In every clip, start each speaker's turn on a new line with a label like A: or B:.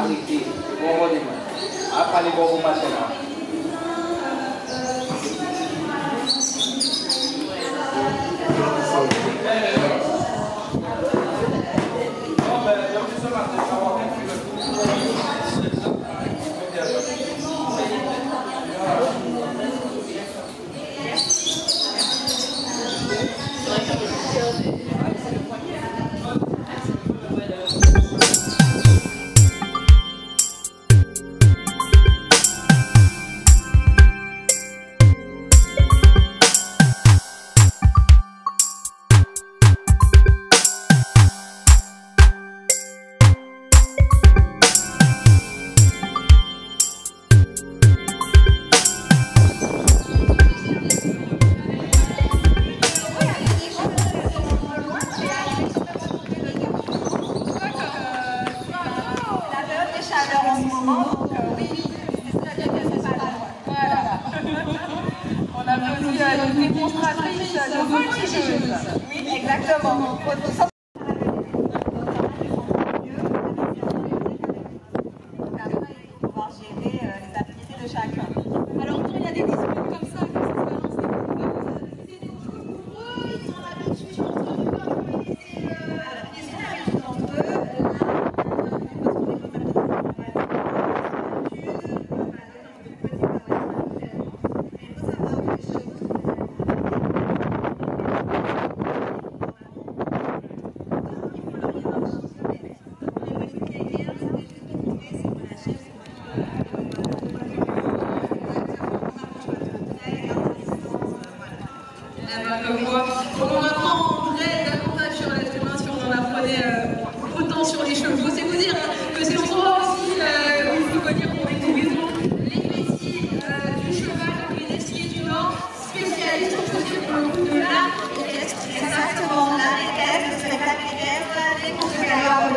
A: Ariti, Bobo di mana? Apa di Bobo Masena?
B: Oui, exactement. Pouvoir gérer les activités de chacun. Alors, il y a des disputes comme ça, que ça se balance des coups. Ils sont habitués entre eux, ils sont habitués entre eux. On apprend davantage sur l'être humain si on en apprenait autant sur les chevaux. C'est vous dire que c'est l'endroit aussi où il faut venir pour découvrir les métiers du cheval, les destriers du Nord, spécialistes aujourd'hui pour le coup de l'art équestre. Exactement, l'art équestre, le spectacle équestre, les courses de galop.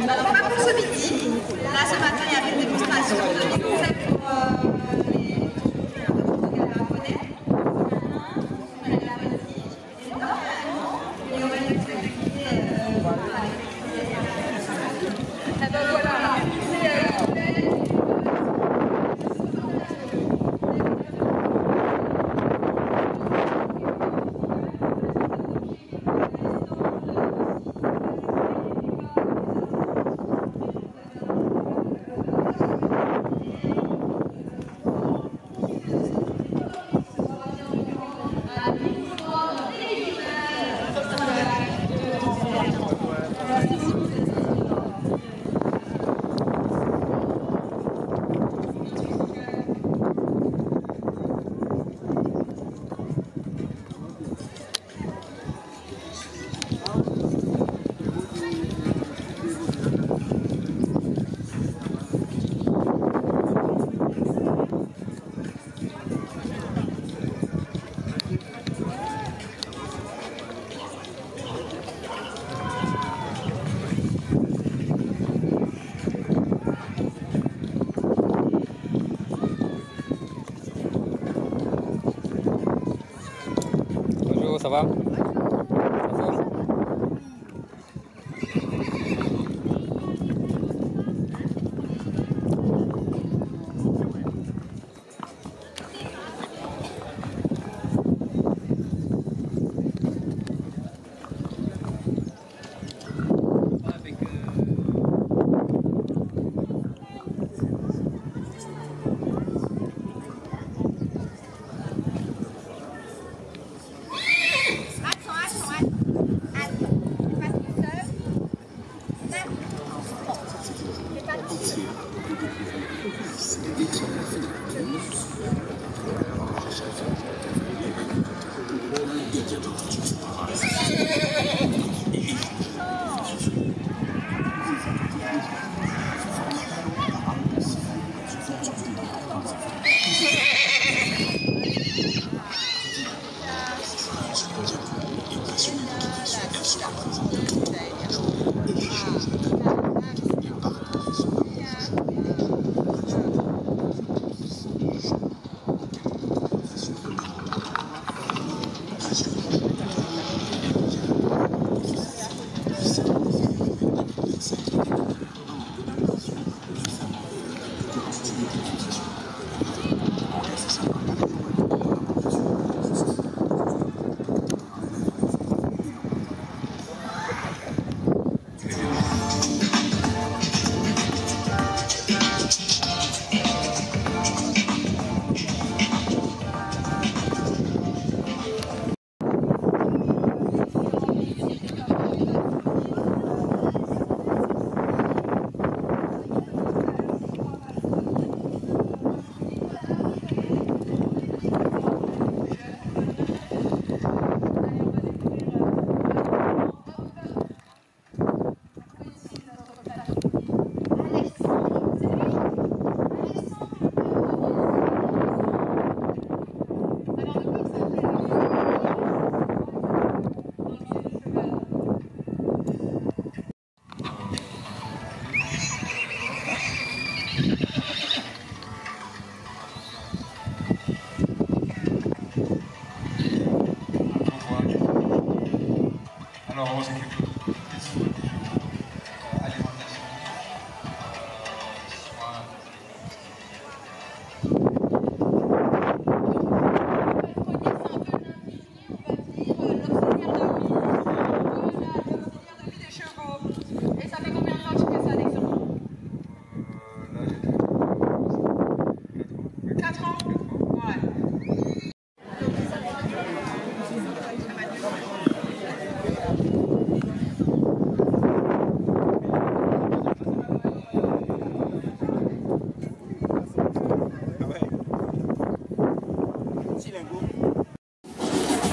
B: Alors pas pour ce midi, là ce matin il y avait une démonstration de concept pour
C: Ça va?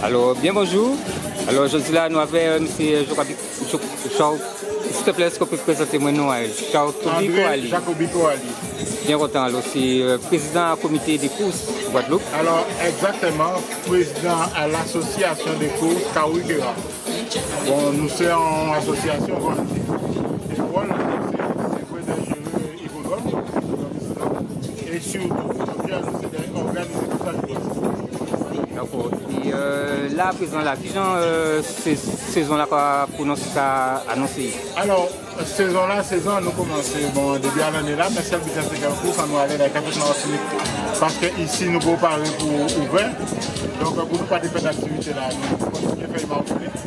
A: Alors, bien bonjour. Alors, je suis là, nous avons M. Charles. S'il te plaît, est-ce que vous pouvez présenter mon nom? Charles André
C: Jacobico Ali.
A: Bien content, alors, c'est président du comité des courses Guadeloupe.
C: Alors, exactement, président à l'association des courses Kawikera. Bon, nous sommes en association. Et voilà, c'est vrai de gérer l'hippodrome, et surtout, c'est d'organiser tout ça.
A: D'accord. Et là, présent, là, qui genre ces saisons-là pour nous annoncer?
C: Alors, saison-là, nous commençons bon, début à l'année là, mais celle qui est en cours, ça nous allait dans la Martinique. Parce qu'ici, nous préparons pour ouvrir. Donc, pour nous pas de faire d'activité là, nous continuons à faire Martinique.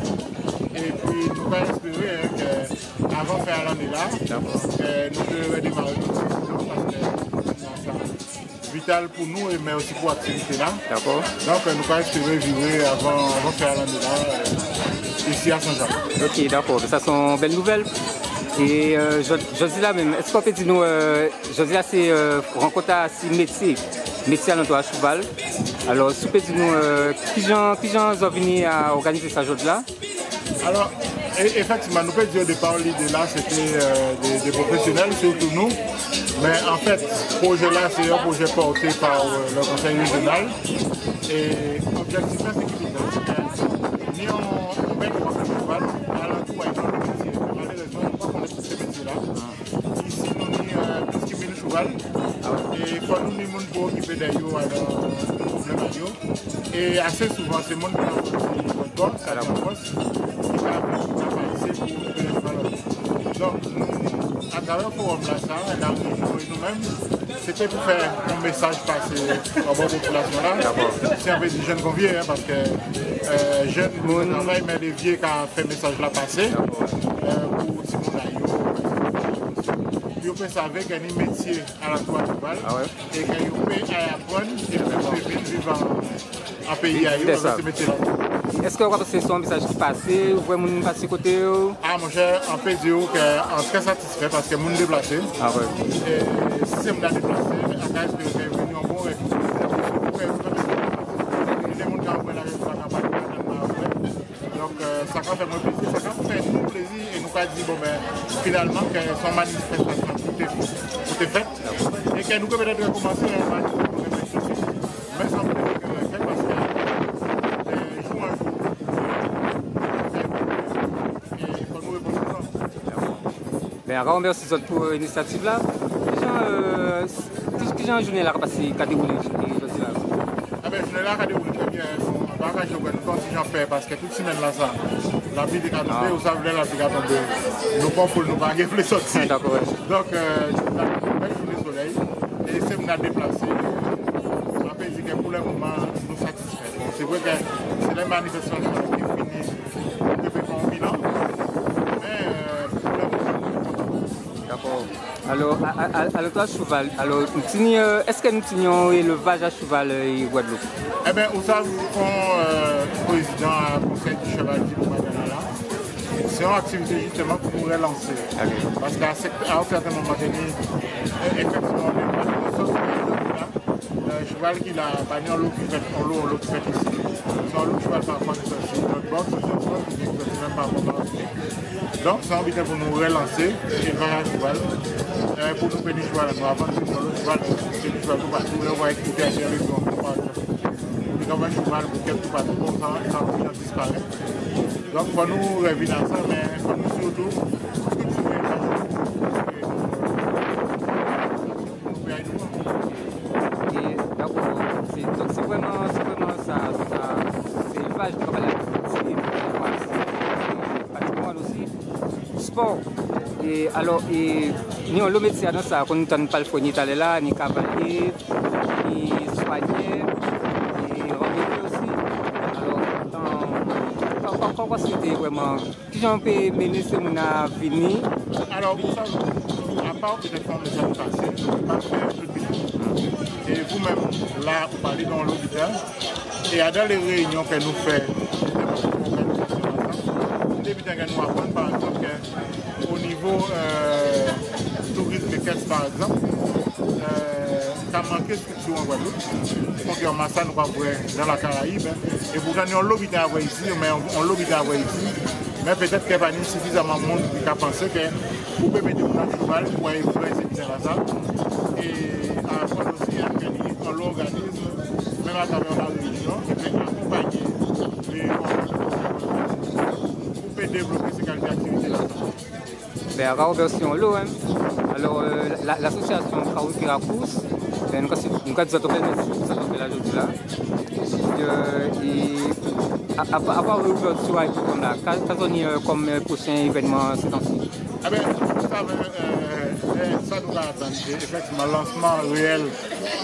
C: Et puis, nous allons espérer qu'avant de faire l'année là, nous devons redémarrer tout de suite parce que c'est vital pour nous, mais aussi pour l'activité là.
A: D'accord.
C: Donc, nous allons espérer vivre avant de faire l'année là, ici à Saint-Jacques.
A: Ok, d'accord. Ça sont belles nouvelles. Et Josila même, est-ce qu'on peut dire nous, Josila c'est rencontre à six métiers à l'endroit cheval. Alors, si vous pouvez dire nous, qui gens ont venu à organiser ça jour-là?
C: Alors, effectivement, nous pouvons dire au départ, l'idée là, c'était des professionnels, surtout nous. Mais en fait, ce projet-là, c'est un projet porté par le conseil régional. Et l'objectif là, c'est que ni on met le cheval, à l'entour, et dans le métier. Malheureusement, on est tous ces métiers-là. Ici, nous avons plus de 1000 cheval. Et il faut nous les gens qui occuper d'ailleurs dans le maillot. Et assez souvent, c'est le monde qui a fait votre boss, à la bosse, qui va ici pour occuper les chevaux. Donc, à travers le forum là, nous-mêmes, c'était pour faire un message passer à la population là. C'est un peu des jeunes conviés, hein, parce que jeunes, nous travaillons, mais les vieux qui ont fait le message là passer. Pour Simon Ayo. Vous pouvez savoir qu'il y a un métier à la croix cheval et que vous pouvez apprendre et vous pouvez vivre en pays ailleurs avec ce métier-là.
A: Est-ce que vous avez un message qui passe? Vous voyez passer côté?
C: Ah, mon cher, on peut dire qu'on est très satisfait parce que nous sommes déplacés.
A: Ah ouais.
C: Et si c'est nous déplacés, à cause de nous venus en bon récit. Donc, ça va faire mon plaisir, ça va faire mon plaisir et nous avons dit, bon, ben, finalement, que son manifestation tout est fait et que nous pouvons peut-être recommencer à manifester. Mais ça me fait que c'est parce que les jours un jour, et il faut nous répondre.
A: Ben, on remercie pour l'initiative là. Qu'est-ce que j'ai en journée là passé qu'à dérouler?
C: Ah ben, je l'ai là qu'à dérouler très bien. Je vais contingent paix parce que toute semaine là, ça, la vie est tombée, vous savez, la vie est tombée. Nous pas pour nous pas les sortir.
A: D'accord.
C: Donc, la belle journée soleil et c'est nous déplacé. On peut dire que pour le moment, nous satisfaisons. C'est vrai que c'est les manifestations qui finissent depuis un bilan, mais pour le moment,
A: d'accord. Alors, toi, cheval, alors, est-ce que nous tenions l'élevage à cheval et Guadeloupe?
C: Eh bien, vous savez qu'on président du conseil du cheval du Madonna, c'est une activité justement pour nous relancer. Okay. Parce qu'à un certain moment donné, effectivement, le cheval qu'il a banni en l'eau qui fait ici. C'est un lot de cheval par rapport à notre box, c'est un cheval qui est même par rapport à donc, c'est envie pour nous relancer et faire un cheval. Pour nous payer le cheval, nous avons le cheval, c'est le cheval pour partout, on va écouter à la région. Comme un cheval pour quelque part, bon, ça disparaît. Donc, il faut nous revenir à ça, mais il faut nous surtout
A: donc, c'est vraiment ça, c'est l'élevage qui va patrimoine aussi, sport. Et alors, nous, le métier, ça, quand nous n'avons pas le fournier, là, ni cavalier, ni soigneur. Comment c'était vraiment? Qui j'en peux mener ce qu'on a fini?
C: Alors, vous savez, à part peut-être faire des choses passées, je ne peux pas faire tout le bilan. Et vous-même, là, vous parlez dans l'auditeur, et dans les réunions que nous faisons, nous nous apprendre par exemple qu'au niveau tourisme de caisse par exemple, ça manque aucune structure en Guadeloupe. Donc, il y a un massage dans la Caraïbe. Et pour gagner un lobby à avoir ici, mais on lobby à avoir ici. Mais peut-être qu'il n'y a pas suffisamment de monde qui a pensé que vous pouvez mettre un cheval pour influencer la salle. Et à la fois aussi, on l'organisme, même à travers la religion, qui peut accompagner les pour développer ces qualités d'activité-là.
A: Ben, alors, l'association Kawikira Pousse, nous avons fait la journée là. Et avoir l'ouverture comme là, quels sont comme prochain événement ces temps-ci?
C: Ah ben, ça nous a attendu. Effectivement, le lancement réel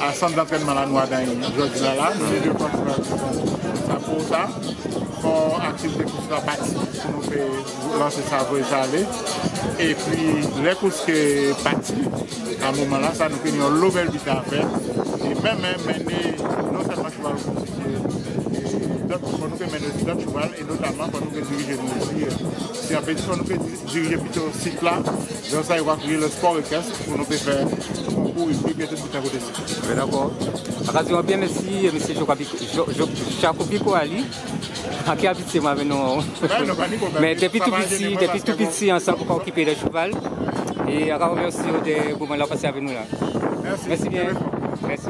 C: à centre d'entraînement la Noix aujourd'hui là, nous devons ça pour ça. Pour activité pour la partie, pour nous faire lancer ça pour aller. Et puis, les courses qui sont partis, à un moment là, ça nous fait une nouvelle vie à faire. Et même mener, non seulement cheval pour nous mener d'autres cheval, et notamment pour nous diriger aussi. Si on peut diriger plutôt ce site là, donc ça, il va créer le sport équestre pour nous faire un concours et puis peut-être tout à côté.
A: D'accord. Radio bien, merci, M. Jacobico Ali. Qui habite moi avec nous. Mais depuis tout petit, ensemble pour occuper le cheval. Et encore merci de vous m'avoir passé avec nous là. Merci bien. Merci.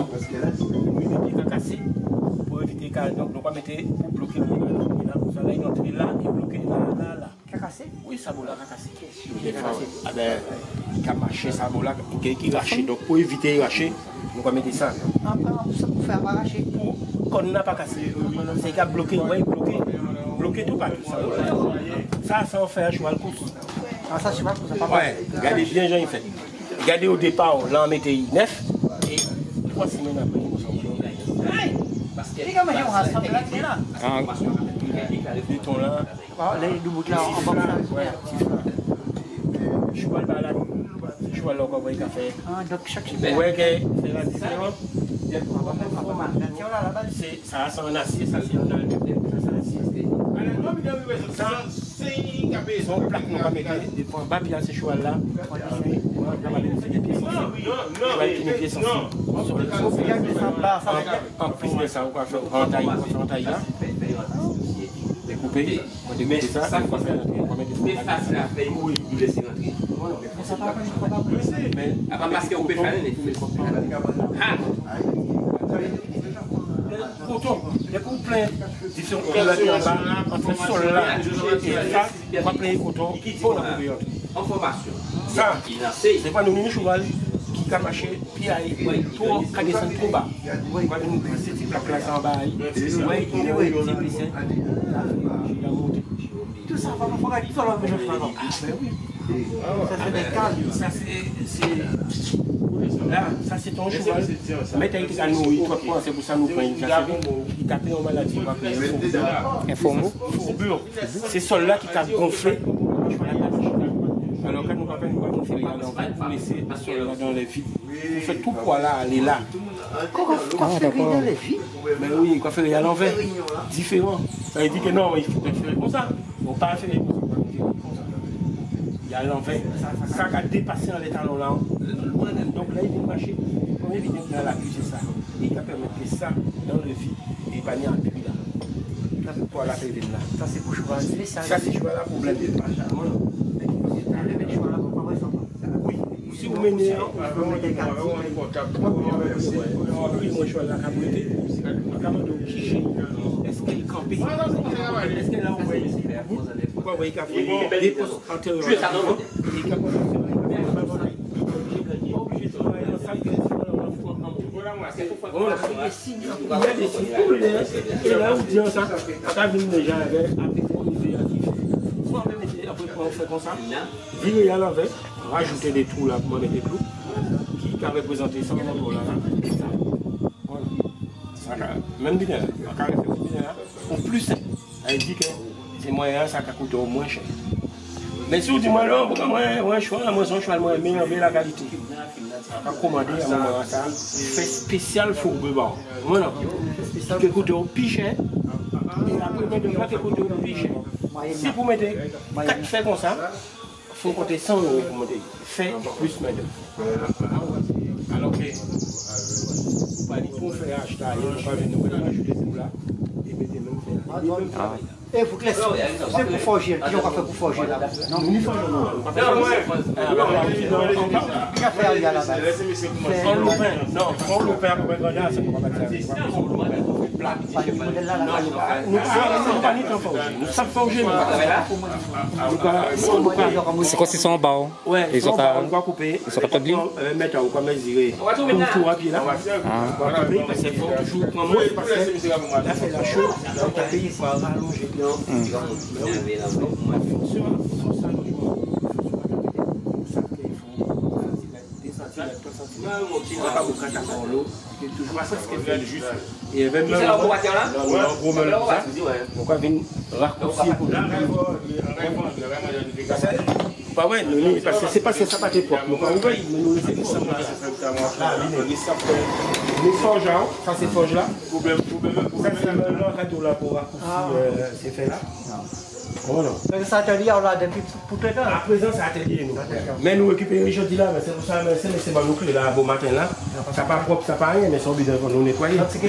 D: Parce que là, il est cassé pour éviter qu'on ne pas mettre pour bloquer là, il est entré là et bloqué là.
E: Qui a cassé?
F: Oui, Sabola a cassé. Ah ben, il a marché Sabola, qui raché. Donc pour éviter de racher, on va mettre ça.
E: Ça pour faire arracher.
F: Quand on n'a pas cassé, c'est qu'à bloquer, ouais, bloquer tout partout. Ça en fait un cheval court.
E: Ah, ça, je sais pas, ça pas
F: ouais, regardez bien, Jean, il fait. Regardez au départ, là, on mettait 9 et 3 semaines après, nous sommes
E: les gars, on rassemble là, c'est là.
F: Les tons là.
E: Les doubles là, en bas.
F: Cheval balade. Cheval là, on va voir fait.
E: Ah, donc chaque cheval.
F: Ouais, c'est la différence. Ça, c'est un acier, ça, c'est un acier. Son plaque, on va mettre des points bas, puis à ces chevaux-là, on va mettre des pieds sensibles. En plus de ça, on va faire en taille là. Découper, on va découper ça, on va mettre des faces là, oui, il laisse rentrer. Mais parce qu'on peut faire il y a plein de différents entre ce sol-là et ça, il y a plein de coton pour la propriété.
G: En formation.
F: Ça, c'est pas nous cheval qui a marché, puis il a descendu trop bas. C'est la place en bas. Il est
E: tout ça, il faut que tu sois là, mais je fais non. Ça, c'est des calmes.
F: Ça, c'est. Là, ça c'est ton cheval. Mais tu as été à nous, c'est pour ça que nous prenons une il t'a pris en maladie, on va payer un fourbure. C'est celle-là qui t'a gonflé. Alors quand nous rappelons, nous allons faire vous laissez celle-là dans les vides. Vous faites tout poids là, aller là.
E: Comment faire dans les vides?
F: Mais oui, quoi faire à l'envers. Différent. Ça veut dire que non, il faut faire comme ça. On ne peut pas faire comme ça. Il y a l'envers. Ça a dépassé en l'étalon là. Donc là, il vient marcher. Comment il vient dans la cuisse, c'est ça. Il va permettre que ça, dans le vide, il va venir en appui là. Pour la faire là.
E: Ça, c'est pour cheval spécial.
F: Ça, c'est cheval là, problème de oui. Si vous menez, vous mettez des cartes. Moi, cheval là, est-ce qu'il campe? Est-ce qu'elle a envoyé? Pourquoi vous voyez qu'à faire des postes antérieurs? Et là, vous dites ça, quand vous venez déjà avec, après, soit on fait comme ça, virer à l'envers, rajouter des trous là pour mettre des clous, qui va représenter 100 euros là. Même bien là, au plus, elle dit que c'est moyen, ça va coûter au moins cher. Mais si vous dites, moi, non, moi, je suis moins meilleur, mais la qualité. On va commander à un moment ça, fait spécial fourbe-bord. Voilà. Qui coûte au plus cher, et après, maintenant, qui coûte au plus cher. Si vous mettez 4 faits comme ça, il faut compter 100 € pour mettre fait plus maintenant. Alors que, vous pas dire pour faire acheter, vous pas venir ajouter ce là et mettez même fait.
E: Et vous laissez, c'est pour forger, qui on va faire pour forger là? Non,
F: nous forgeons.
E: Qu'est-ce à faire là-bas?
F: Sans lopin, non, sans lopin, c'est pour mettre ça. Nous sommes forgés.
A: C'est quoi, c'est son bas?
F: Ouais,
A: ils sont
F: on va couper.
A: Ils sont pas bien.
F: Mettre on va mesurer. Tout à pied là. On va couper parce qu'il faut toujours prendre. Là, c'est la chose. Il faut rallonger bien. Et même là, on va venir raccourcir pour pas ouais, parce que c'est pas ça pas tes propres. Donc on va nous laisser tout ça. Les forges là, ça c'est forge là. Ça c'est le radio là pour raccourcir ces faits là. Voilà.
E: Ça atelier là depuis pour tout le temps.
F: À présent c'est atelier nous. Mais nous récupérons les jeudis là, mais c'est pour ça c'est pas nous clé là bon matin là. Ça pas propre, ça pas rien mais sont bidon pour nous nettoyer. Là c'est que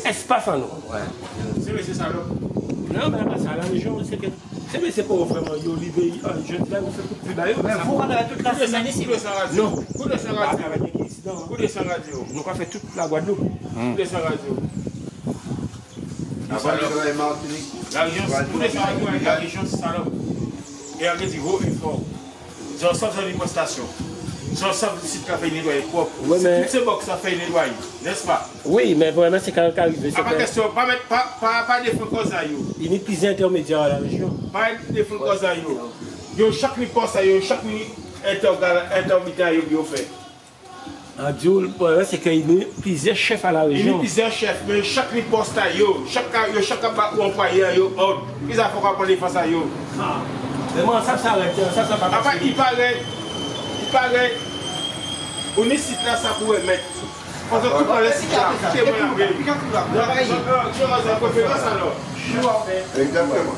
F: espace en nous. Ouais. C'est ça là. Non mais ça la région c'est que c'est pas vraiment Olivier, je dis là, vous faites tout plus bas.
E: Mais vous rendez toute la semaine ici?
F: Non. Coup de sang radio. Nous avons fait toute la Guadeloupe. Coup de sang radio. La région, tous les gens avec la région, c'est ça là. Et on dit haut et fort. J'en sors dans les stations. J'en sors le site qui a fait nettoyer propre.
G: Oui, mais...
F: Toutes ces box ça fait nettoyer, n'est-ce pas?
G: Oui, mais vraiment c'est quand même arrivé.
F: Pas question, pas des fonds cause à yo.
G: Il y a plusieurs intermédiaires à la région.
F: Pas des fonds cause à yo. Yo chaque poste à yo, chaque intermédiaire yo fait.
G: En Dieu, le problème c'est qu'il y a plusieurs chefs à la région.
F: Il y a plusieurs chefs, mais chaque poste à yo, chaque employé yo, ils ont fait qu'on les fasse à yo.
G: Mais moi, ça s'arrête, ça va pas.
F: Après, il paraît, on est site là, ça pourrait mettre. Parce que tout le monde est site là, c'est moi la veille. Tu as une conférence alors?
C: Exactement.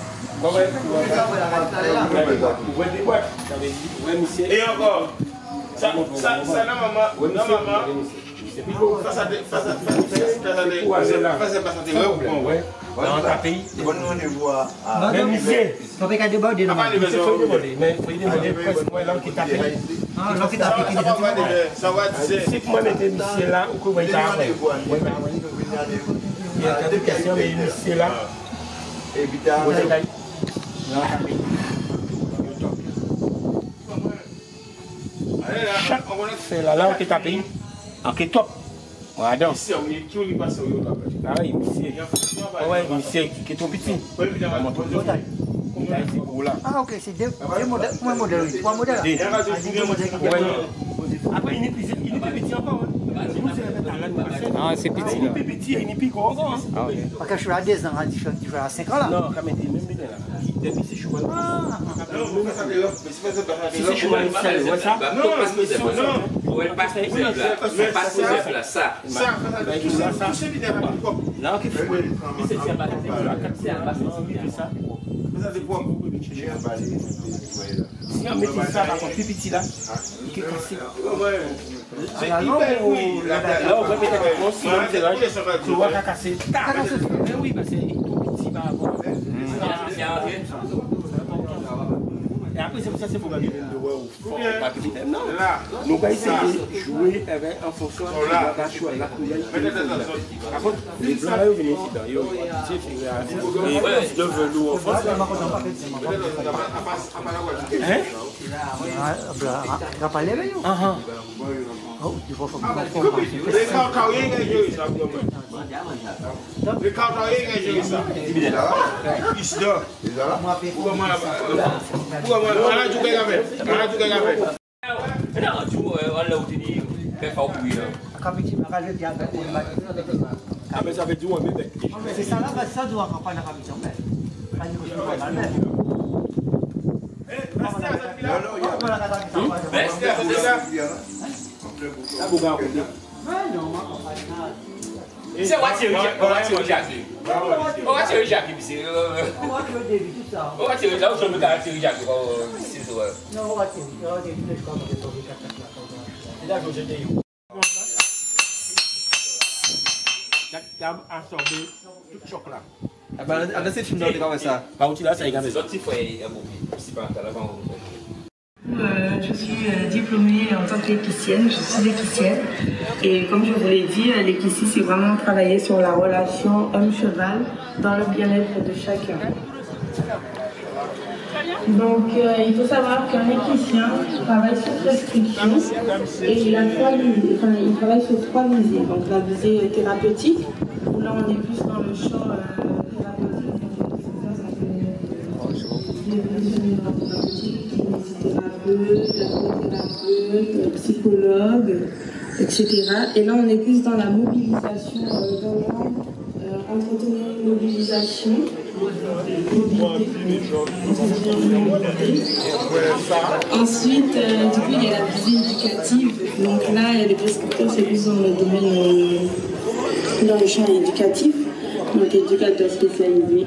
F: Et encore, ça, non, maman. Face à
G: dans ta pays.
E: Même ici. Faut pas déborder.
G: Mais il faut y demander presque moi l'homme qui t'a payé.
E: Ah, l'homme qui t'a payé.
F: Ça va dire.
G: Si moi j'étais ici là, ou comment il t'a appelé? Il y a des questions, mais ici là. Chaque fait la langue qui t'a payé. En qui top. Voilà donc. Ah oui, monsieur. Oui, monsieur qui est trop petit.
E: Ah ok, c'est deux modèles. Trois modèles. Trois modèles.
G: Après, il est plus petit encore.
A: Ah, c'est petit.
G: Il est plus petit, il est plus gros.
E: Parce que je suis à 10 ans, tu fais à 5 ans là.
G: Non, quand même, il est même bien là. Depuis c'est cheval.
F: Si
G: c'est cheval, c'est ça.
F: Non,
H: Pour elle passer là, ça.
G: Là, qu'est-ce que c'est? Si on met ça par contre plus petit là, il est cassé. Là, on va mettre un gros ciment de terrain, tu vois qu'à casser. Mais oui, parce qu'il est tout petit par rapport. Et après, c'est pour ça qu'il faut gagner le roi ou fort. Non, nous allons essayer de jouer en fonction de la choix. Par contre, les blancs, ils viennent ici. Et de velours en France. Hein?
E: Tu vas pas lever, non? Oh, tu vas c'est ça là, ça doit pas la capital.
H: C'est what you Jackie. What you Jackie, monsieur. What you là où je me garde Jackie c'est ça.
E: Non, what you
G: Là, je j'étais absorbé tout choc là.
I: Ah ben, dans ces films là, on est comme ça.
G: Par contre, là, ça y est.
B: Je suis diplômée en tant qu'épicienne, je suis épicienne et comme je vous l'ai dit, l'épicie c'est vraiment travailler sur la relation homme-cheval dans le bien-être de chacun. Donc il faut savoir qu'un épicien travaille sur prescription et il travaille sur trois visées. Donc la visée thérapeutique, où là on est plus dans le champ thérapeutique, thérapeute, psychologue, etc. Et là, on est plus dans la mobilisation entretenir une mobilisation. Ensuite, du coup, il y a la visée éducative. Donc là, les prescripteurs, c'est plus dans le domaine, dans le champ éducatif. Donc, éducateur spécialisé.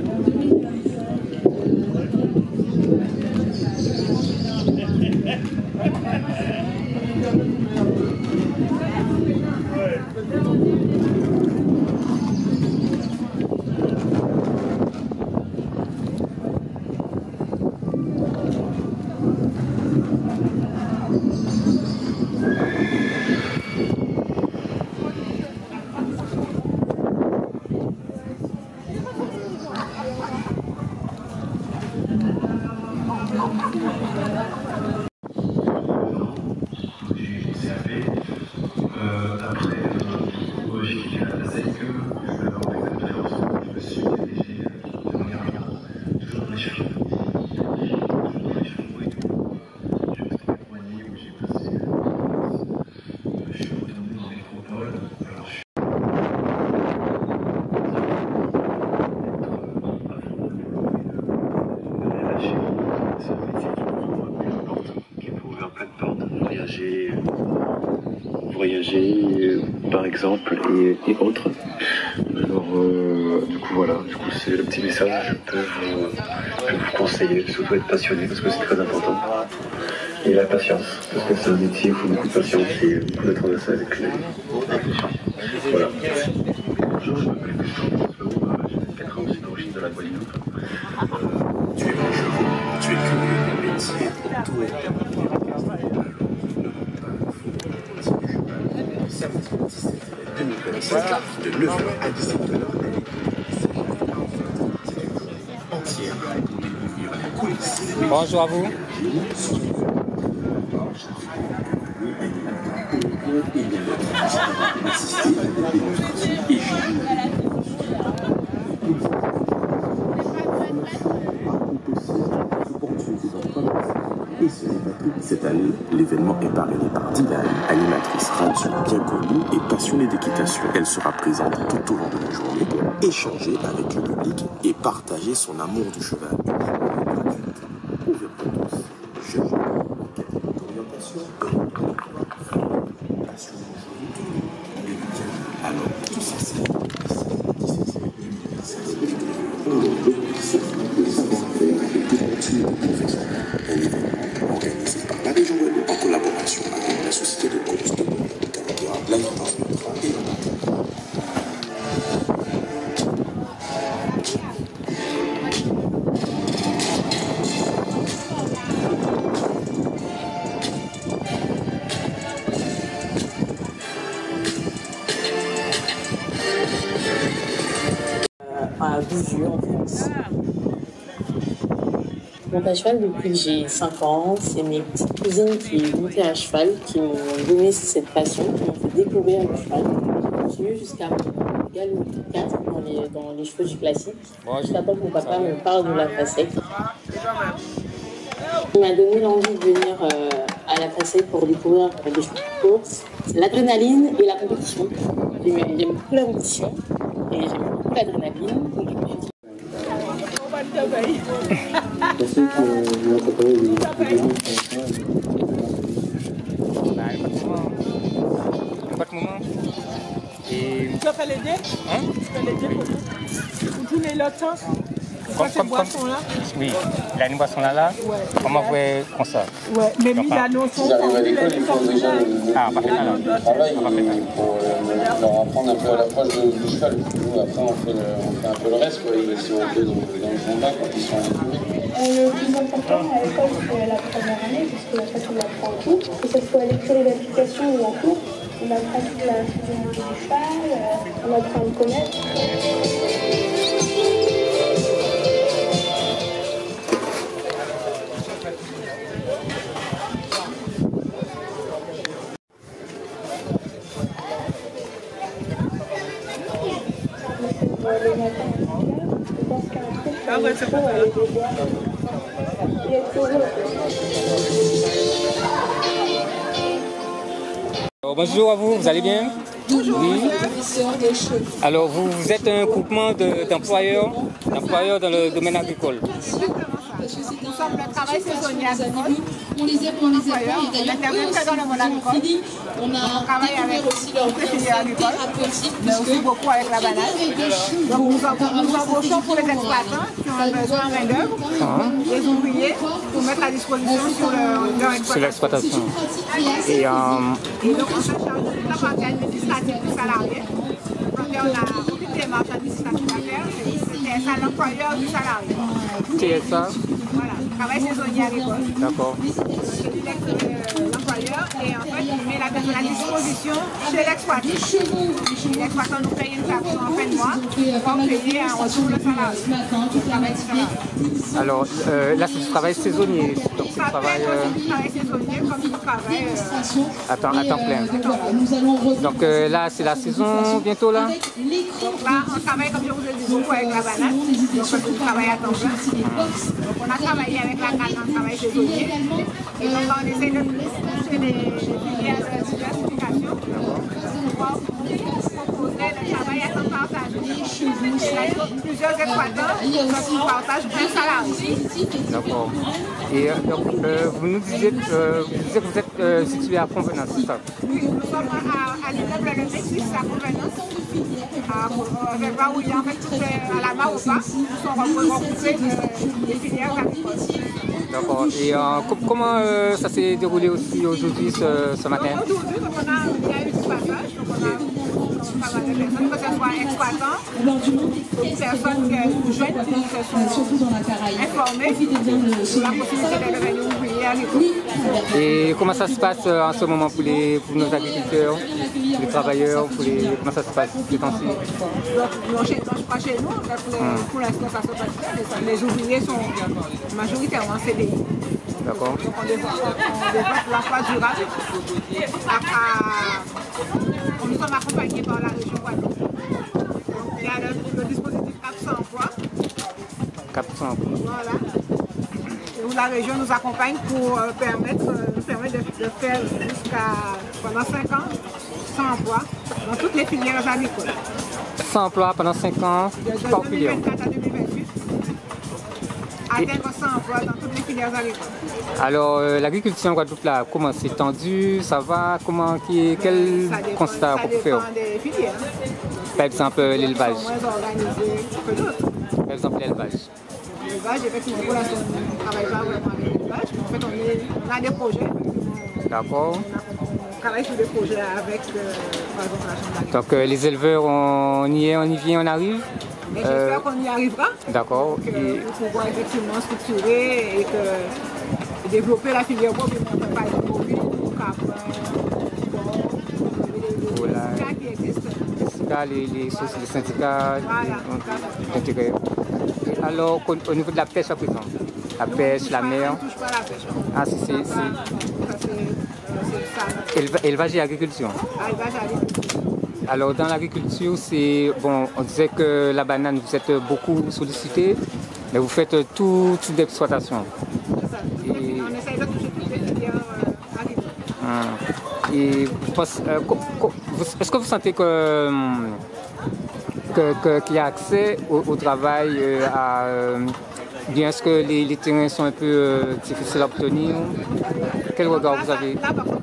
J: Voyager par exemple et autres. Alors du coup voilà, c'est le petit message que je peux vous conseiller, surtout être passionné parce que c'est très important. Et la patience, parce que c'est un métier, il faut beaucoup de patience et beaucoup d'être en avec les gens. Voilà. Bonjour, je m'appelle Christophe, j'ai 4 ans, je suis d'origine de la Guadeloupe. Tu es dangereux, tu es curieux d'un métier autour de 9h à 17h, entière pour découvrir la coulisses.
A: Bonjour à vous.
J: Et ce n'est pas tout. Cette année, l'événement est parrainé par Dylan, animatrice radio bien connue et passionnée d'équitation. Elle sera présente tout au long de la journée pour échanger avec le public et partager son amour du cheval. Gratuite, ouverte pour tous, jeunes, en quête d'orientation, passion du cheval. Alors, tout ça, c'est un événement organisé par la région Guadeloupe en collaboration avec la société de commerce de l'Alliance et
K: à Bougieux en France. Je monte à cheval depuis que j'ai 5 ans. C'est mes petites cousines qui montaient à cheval qui m'ont donné cette passion, qui m'ont fait découvrir le cheval. J'ai continué jusqu'à mon galop 4 dans les chevaux du classique. Juste avant que mon papa me parle de la FASEC. Il m'a donné l'envie de venir à la FASEC pour découvrir les chevaux de course. C'est l'adrénaline et la compétition. J'aime beaucoup la compétition et j'aime beaucoup l'adrénaline. Donc je me suis dit...
J: Je sais que vous accompagnez les
A: pas de moment. Et...
L: Tu peux l'aider?
A: Hein?
L: Tu peux l'aider pour tous les lots? Cette boisson-là?
A: Oui, il a une boisson là.
L: Ouais.
A: Comment vous voyez comme ça?
L: Ouais, mais lui, il a nos sons.
M: Ils arrivent à l'école, il faut déjà
A: parfait,
M: le travail pour leur apprendre un peu à l'approche du cheval. Nous, après, on fait un peu le reste, quoi. Ils sont un peu dans le combat quand ils sont en écurie.
B: Le plus important à l'école, c'est la première année, parce que après, on apprend tout. Que ce soit à l'école et l'application ou en cours, on apprend toute la physiologie du cheval, on apprend à le connaître.
L: Ah ouais, c'est pas ça.
A: Bonjour à vous, vous allez bien?
B: Bonjour,
A: oui. Alors vous êtes un groupement d'employeurs dans le domaine agricole.
L: Nous sommes le travail saisonnier agricole.
B: On les aime, et d'ailleurs
L: très dans le monde agricole.
B: On a découvert aussi leur bienfaits thérapeutiques,
L: mais aussi beaucoup avec la banane. Donc nous embauchons pour les exploitants qui ont besoin de main-d'œuvre, des ouvriers pour mettre à disposition sur
A: l'exploitation.
L: Et donc on se charge de toute la partie administrative du salarié. Donc on a aucune démarche administrative à faire, c'est l'employeur du salarié.
A: C'est ça?
L: Voilà, travail saisonnier agricole.
A: D'accord.
L: L'employeur et en fait il met la personne à disposition chez l'exploitant. L'exploitant nous paye une facture en fin de mois pour payer un retour le salarié.
A: Alors là c'est du travail saisonnier, donc c'est du travail
L: saisonnier comme du travail
A: à temps plein. Donc là c'est la saison bientôt là.
L: Donc là on travaille comme je vous ai dit beaucoup avec la banane, donc on travaille à temps plein. Donc on a travaillé avec la canne en travail saisonnier et donc on essaie de pousser des filières de diversification pour proposer le travail à temps partagé. Plusieurs exploitants qui partagent un salarié.
A: D'accord. Et donc, vous nous disiez que vous êtes situé à Convenance, c'est ça?
L: Oui, nous sommes à l'immeuble de Nexus à Convenance. On va voir où il y a en fait à la Maropa, nous sommes regroupés des filières agricoles.
A: D'accord. Et comment ça s'est déroulé aussi aujourd'hui ce matin?
L: Aujourd'hui, il y a eu du passage, donc on a pas mal de personnes, que ce soit exploitants, personnes jeunes qui se sont informées sur la possibilité de devenir ouvriers agricoles.
A: Et comment ça se passe en ce moment pour nos agriculteurs, les travailleurs, comment ça se passe ces temps-ci?
L: Donc, pas chez nous, pour l'instant ça se passe bien. Les ouvriers sont majoritairement CDI.
A: D'accord.
L: Donc on développe l'emploi durable. Nous sommes accompagnés par la région Guadeloupe. Il y a le dispositif Cap Sans Emploi.
A: Cap Sans Emploi.
L: Voilà. Où la région nous accompagne pour permettre de faire pendant 5 ans sans emploi dans toutes les filières agricoles.
A: Sans emploi pendant 5 ans par filière.
L: De 2024 à 2028. Atteindre sans emploi dans toutes les filières agricoles.
A: Alors l'agriculture en Guadeloupe là, comment c'est tendu, ça va, quel constat vous faire?
L: Ça dépend des filières.
A: Par exemple l'élevage.
L: Ils sont moins organisés que d'autres.
A: Par exemple l'élevage.
L: L'élevage, effectivement, pour l'instant, on ne travaille pas vraiment avec l'élevage, mais en fait, on a des projets.
A: D'accord.
L: On travaille sur des projets avec, par exemple, la Chambre d'agriculture.
A: Donc les éleveurs, on y est, on y vient, on arrive.
L: Mais j'espère qu'on y arrivera.
A: D'accord.
L: Pour pouvoir effectivement structurer et développer la filière bois, mais on ne peut pas être mobile, caprin, les syndicats qui existent.
A: Les syndicats intégrés. Alors, au niveau de la pêche à présent, la pêche, la mer.
L: On ne touche pas la pêche.
A: Ah, c'est élevage et agriculture.
L: Élevage et agriculture.
A: Alors, dans l'agriculture, bon, on disait que la banane, vous êtes beaucoup sollicité, mais vous faites tout type d'exploitation.
L: C'est ça. On essaie de toucher toutes les filières agricoles.
A: Et est-ce que vous sentez qu'il y a accès au travail bien est-ce que les terrains sont un peu difficiles à obtenir? Quel regard vous avez?
L: Là, par contre,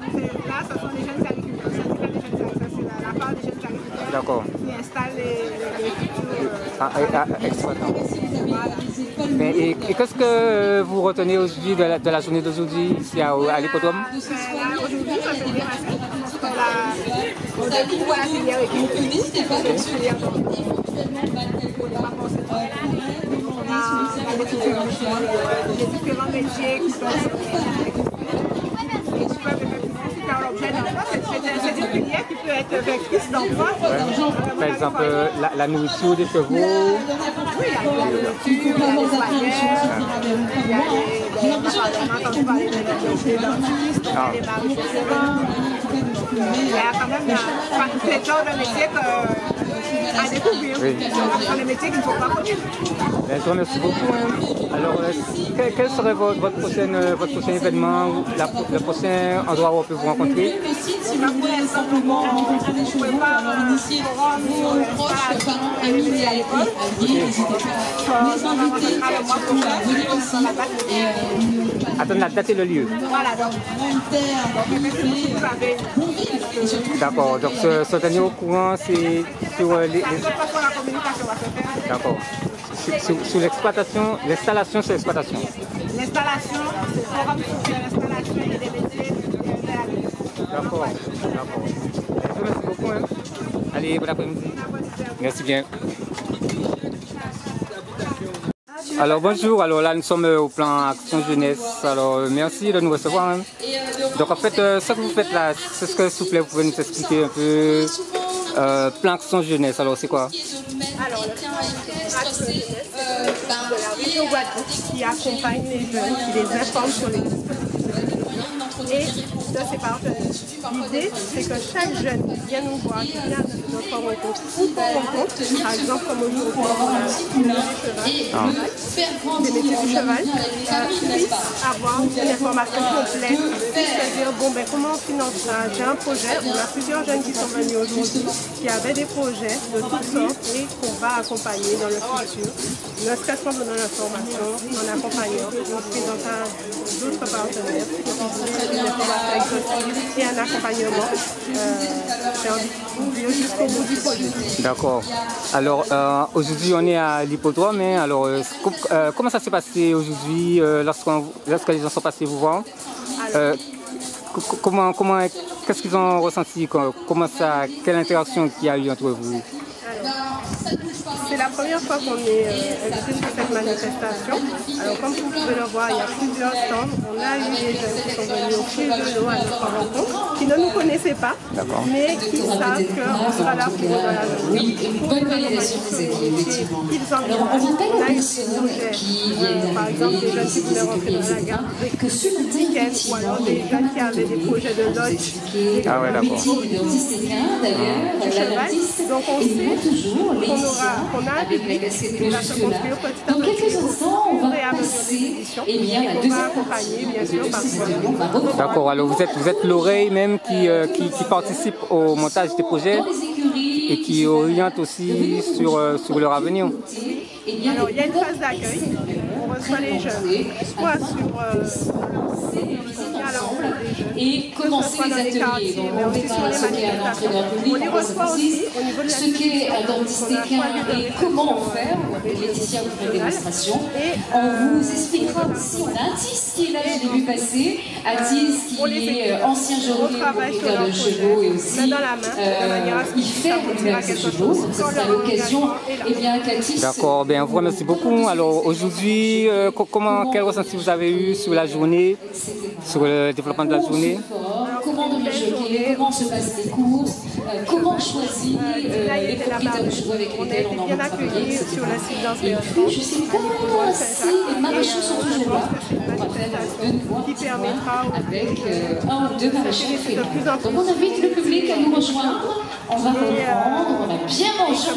L: ce sont les jeunes agriculteurs. C'est la part des jeunes agriculteurs qui installent les futurs
A: exploitants. Et qu'est-ce que vous retenez aujourd'hui de la journée d'aujourd'hui ici à l'hippodrome?
L: Aujourd'hui, ça se bien passé. On découvre la filière économique, on a découvert les différents métiers qui peuvent faire l'objet d'emploi. C'est une filière qui peut être vectrice d'emploi.
A: Par exemple, la nourriture des chevaux.
L: Oui, il y a la nourriture, il y a les soigneurs, il y a on a entendu parler des dentistes, il y a des maris-chauffeurs. Il y a quand même pléthore de métiers à découvrir. Ce sont des métiers qu'il ne faut pas connaître.
A: Je vous remercie beaucoup. Alors, quel serait votre prochain événement, le prochain endroit où on peut vous rencontrer?
L: Pour l'instant, on prépare un forum sur l'installation et les métiers à l'école.
A: Attends, la date et le lieu.
L: Voilà, donc effectivement, vous avez...
A: D'accord, donc se tenir au courant, c'est sur les...
L: La communication va se faire.
A: D'accord. Sur l'exploitation, l'installation sur l'exploitation.
L: L'installation, c'est le forum sur l'installation et les métiers.
A: D'accord, d'accord. Merci beaucoup. Hein. Allez, bon après-midi. Merci bien. Alors bonjour, alors là nous sommes au plan Action Jeunesse, alors merci de nous recevoir. Hein. Donc en fait, ce que vous faites là, c'est ce que s'il vous plaît, vous pouvez nous expliquer un peu plan Action Jeunesse, alors c'est quoi?
L: Alors le plan Action Jeunesse, de la région Guadeloupe qui accompagne les jeunes, qui les informe sur les et de ses partenaires. L'idée, c'est que chaque jeune qui vient nous voir, qui vient à notre rencontre ou qu'on rencontre, par exemple comme aujourd'hui, des métiers du cheval, puisse avoir une information complète, puisse se dire, bon ben comment on finance ça? J'ai un projet, on a plusieurs jeunes qui sont venus aujourd'hui, qui avaient des projets de toutes sortes et qu'on va accompagner dans le futur, ne serait-ce pas dans la formation, en accompagnant, en présentant d'autres partenaires, et un accompagnement jusqu'au bout du projet.
A: D'accord. Alors aujourd'hui on est à l'hippodrome, hein. Alors comment ça s'est passé aujourd'hui lorsque les gens sont passés vous voir? Qu'est-ce qu'ils ont ressenti? Quelle interaction qu'il y a eu entre vous?
L: C'est la première fois qu'on est invité sur cette manifestation. Alors comme vous pouvez le voir, il y a plusieurs stands. On a eu des jeunes qui sont venus au fil de l'eau à notre rencontre, qui ne nous connaissaient pas, mais qui savent qu'on sera là pour eux dans la journée. Pour une validation des activités qu'ils envisagent. On a eu des projets, par exemple des jeunes qui voulaient rentrer dans la gare avec ce week-end, ou alors des jeunes qui avaient des projets de lodge.
A: Ah ouais, d'accord.
L: Du cheval. Donc on sait qu'on a un public qui va se construire petit à petit. Dans quelques instants, on va passer et qu'on va accompagner, bien sûr, par ce.
A: D'accord, alors vous êtes l'oreille même qui participe au montage des projets et qui oriente aussi sur leur avenir.
L: Alors il y a une phase d'accueil, on reçoit les jeunes, soit à la rencontre des jeunes,
K: et commencer les ateliers. Donc on prépare ce qu'est un entraîneur public, on va s'imposer ce qu'est un dentiste et comment faire. Avec Laetitia vous ferez une démonstration. On vous expliquera aussi, on a Atis qui est là, je l'ai vu passer, Atis qui est ancien jockey propriétaire de chevaux et aussi il fait des chevaux, donc ça sera l'occasion qu'Atis.
A: D'accord, bien, vous remercie beaucoup. Alors aujourd'hui, quel ressenti vous avez eu sur la journée, sur le développement de la journée?
K: Comment donner le jockey, comment se passent les courses, comment choisir les propriétaires de chevaux avec lesquels on a travaillé, etc. Et puis je ne sais pas si les maraîchers sont toujours là. On va faire une fois avec un ou deux maraîchers féminins. Donc on invite le public à nous rejoindre. On va reprendre, on a bien mangé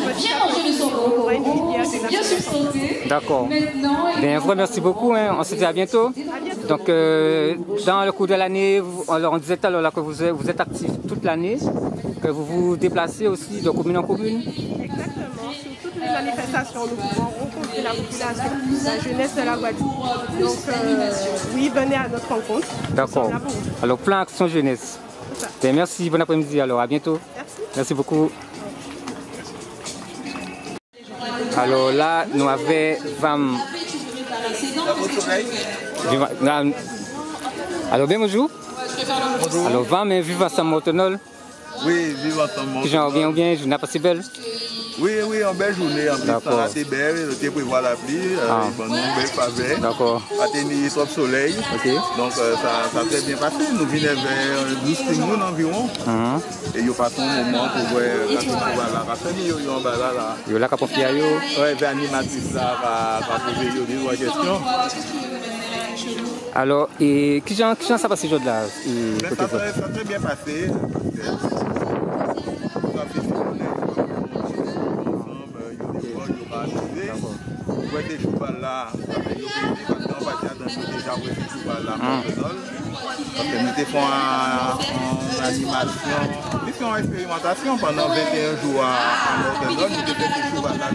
K: le sorgho, on s'est bien substanté.
A: D'accord. Bien, vous remercie beaucoup, hein. On se dit à bientôt. Donc dans le cours de l'année, on disait tout à l'heure là que vous êtes actif toute l'année, que vous vous déplacez aussi de commune en commune.
L: Exactement, sur toutes les manifestations, nous pouvons rencontrer la population, la jeunesse de la Guadeloupe. Donc oui, venez à notre rencontre.
A: D'accord. Alors plan Action Jeunesse. Bien, merci, bon après-midi, alors à bientôt. Merci beaucoup. Alors là, nous avons Vam. Alors bien bonjour. Bonjour. Alors Vam et vivre ensemble Motonol.
N: Oui, vivre ensemble.
A: Que j'en reviens bien, journée passée belle.
N: Oui, en belle journée, en plus, ça a été belle, on prévoit la pluie, bon, belle faveur.
A: D'accord.
N: On a tenu trop de soleil, donc ça a très bien passé. Nous venons vers 12 personnes environ, et il y a passé un moment pour voir la famille, il y a un bas là.
A: Il y a là qu'à pompier.
N: Oui, l'animatrice là, va poser des questions.
A: Alors, et qui ça passe ce jour-là?
N: Ça a très bien passé. Des chevals là, ça fait plaisir parce qu'on va dire déjà des chevals là, parce que nous faisons en animation, nous faisons en expérimentation pendant 21 jours à Montendol, nous faisons des chevals là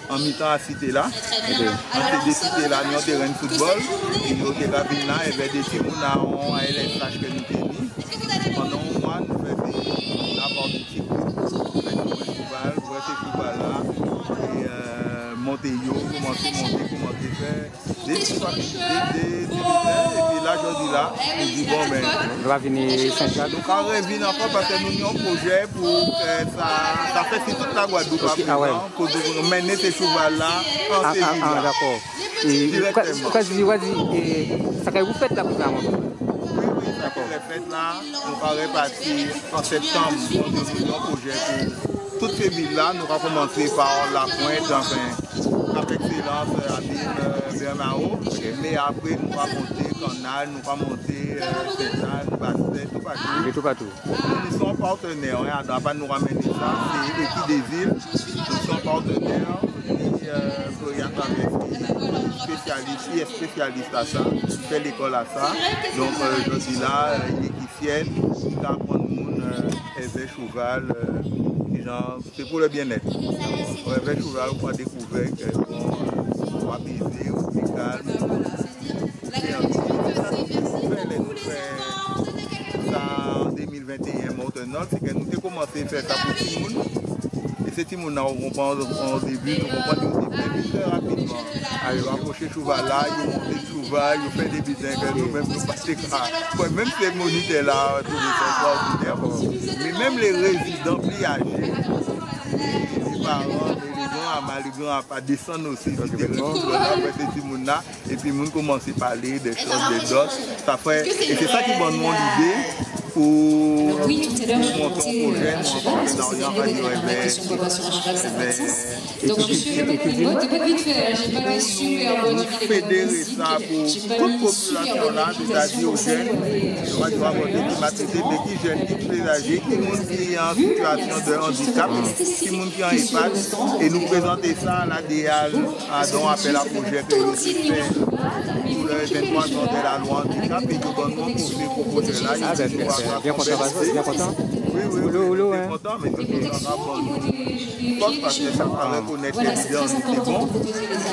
N: en mi-temps à Cité là. On des cités là, nous avons terrain de football, et nous avons la ville là, et bien des petits mouns là, on a LSH que nous avons mis. Pendant un mois, nous faisons la porte du type, nous faisons des chevals, nous faisons ces chevals là. Monter comment faire des et puis là je dis là on dit bon ben
A: on va venir Saint-Claude.
N: Donc on revient encore parce que nous avons un projet pour que ça fait toute la Guadeloupe pour mener ces chevaux là en Séville.
A: D'accord. Et ça que vous faites là pour ça?
N: Les fêtes là, on va repartir en septembre. On a un projet pour toutes ces villes-là. Nous allons commencer par La Pointe, enfin, avec Excellence, Abîme, Bernao. Mais après, nous allons monter Canal, nous allons monter Saint-Anne, Basset, tout partout. Nous sommes partenaires, on ne va pas nous ramener ça. C'est l'équipe des villes. Nous sommes partenaires. Florian spécialiste, spécialiste à ça, fait l'école à ça. Donc je suis là, il est qui fiel, il apprend le monde, Hervé Chouval, c'est pour le bien-être. Hervé Chouval, on a découvert qu'on va baiser, on est calme. Nous faisons ça en 2021 maintenant, c'est que nous avons commencé à faire ça pour tout le monde. Et c'est tout le monde, on comprend au début, on comprend très rapidement. Ils ont approché Chouval là, ils ont monté Chouval, ils ont fait des bidins que nous-mêmes nous passons là. Même ces moniteurs là, tout le extraordinaire. Mais même les résidents plus âgés, les parents, les gens à descendre aussi. Et puis nous commençons à parler des choses, des doses. Et c'est ça qui m'a demandé l'idée. Pour monter un projet,
O: donc je suis le pas vite fait, j'ai pas des super bonnes idées.
N: Fédérer ça pour toute population là, c'est-à-dire aux jeunes, qui jeunes, qui plus âgés, qui sont en situation de handicap, qui sont en EHPAD, et nous présenter ça à l'ADL, dont appel à projet que nous fait pour le 23 ans de la loi handicap, et nous donnons pour ce projet-là.
A: Bien content, bien content.
N: Oui, content, mais c'est content parce que ça va reconnaître les leaders, c'est bon.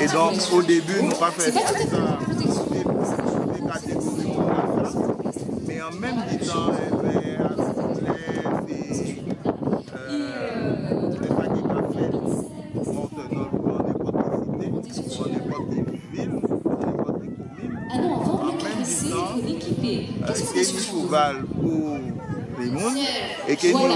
N: Et donc, au début, nous avons fait ça, des catégories pour ça, mais en même temps, pour les mondes et que nous aussi.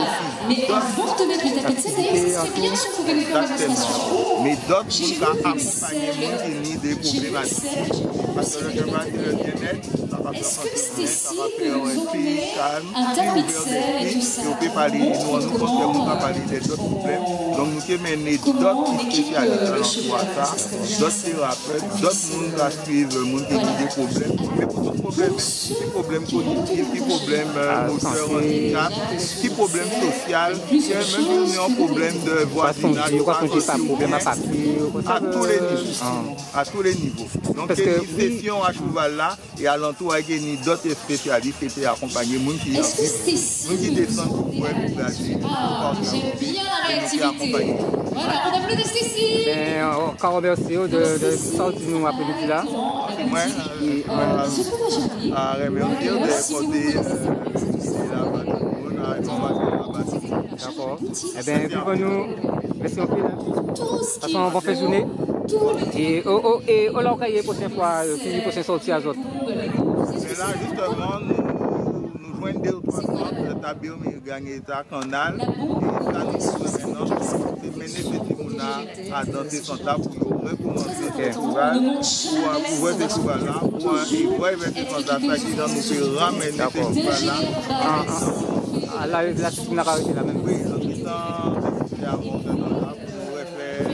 O: Mais avant de te mettre les tapis de cette c'est bien si on pouvait nous faire une démonstration.
N: Mais d'autres qui accompagner les gens qui ont des problématiques. Parce que le cheval de bien-être, ça va faire un esprit calme, et on peut parler, nous parler des autres problèmes. Donc nous pouvons mener d'autres spécialistes dans ça, d'autres thérapeutes, d'autres monde qui suivent le monde qui a des problèmes. Mais pour d'autres problèmes, des problèmes cognitifs, des problèmes moteurs, handicap, des problèmes sociaux, même si on a un problème de voisinage, à tous les niveaux. À tous les niveaux. Donc une session à Chouval là et alentour avec d'autres spécialistes qui étaient accompagnés, gens qui descendent pour pouvoir nous placer.
O: J'aime bien la réactivité. Voilà, on applaudit Stécie.
A: On remercie de sortir nous après-midi là.
N: À remercier de porter
A: D'accord. Eh bien, vivons-nous. Merci beaucoup. De toute façon, on va faire journée. Et on l'a envoyé la prochaine fois, la prochaine sortie à autres.
N: Mais là, justement, nous joignons 2 ou 3 sortes. Tabio, mais gagné ça, Canal. Et ça, nous maintenant, c'est mener petit mouna à danser son table pour recommencer ce festival, pour pouvoir ce festival-là, pour voir ce festival qui nous fait ramener ce festival-là.
A: La similarité la même.
N: Oui, en quittant ce festival là pour faire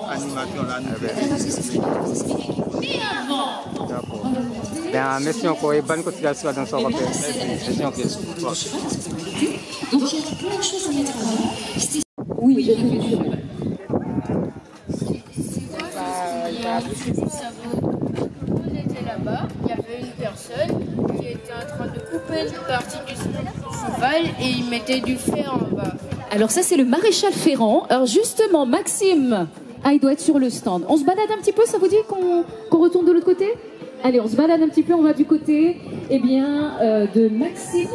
N: animation là.
A: D'accord. Bien, merci encore et bonne continuation dans ce rappel. Merci encore.
O: Donc il y a plein de choses à mettre en avant. Oui, j'ai vu.
P: On était là-bas, il y avait une personne qui était en train de couper une partie du cheval et il mettait du fer en bas.
O: Alors ça c'est le maréchal Ferrand. Alors justement Maxime, il doit être sur le stand. On se balade un petit peu, ça vous dit qu'on retourne de l'autre côté? Allez, on se balade un petit peu, on va du côté de Maxime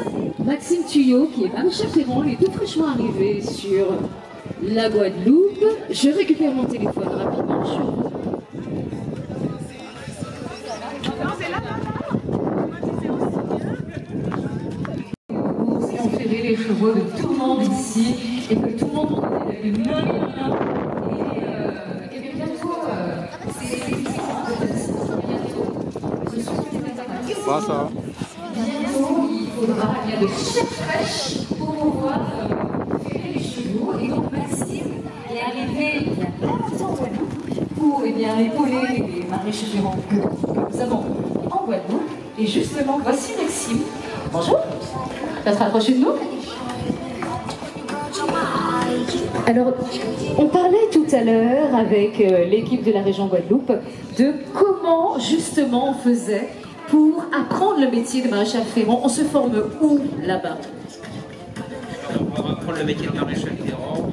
O: Tuyau, qui est maréchal Ferrand, il est tout fraîchement arrivé sur la Guadeloupe. Je récupère mon téléphone rapidement. On fait les chevaux de tout le monde ici et que tout le monde est et bien bientôt, c'est
A: Bonsoir.
O: Il faudra bien de chair fraîche pour pouvoir faire les chevaux. Et donc Maxime est arrivé il y a pas longtemps en Guadeloupe pour épauler les maraîchers ferrants que nous avons en Guadeloupe. Et justement, voici Maxime. Bonjour. Tu vas te rapprocher de nous? Alors, on parlait tout à l'heure avec l'équipe de la région Guadeloupe de comment justement on faisait pour apprendre le métier de maréchal ferrant. On se forme où là-bas?
Q: Pour apprendre le métier de maréchal ferrant, au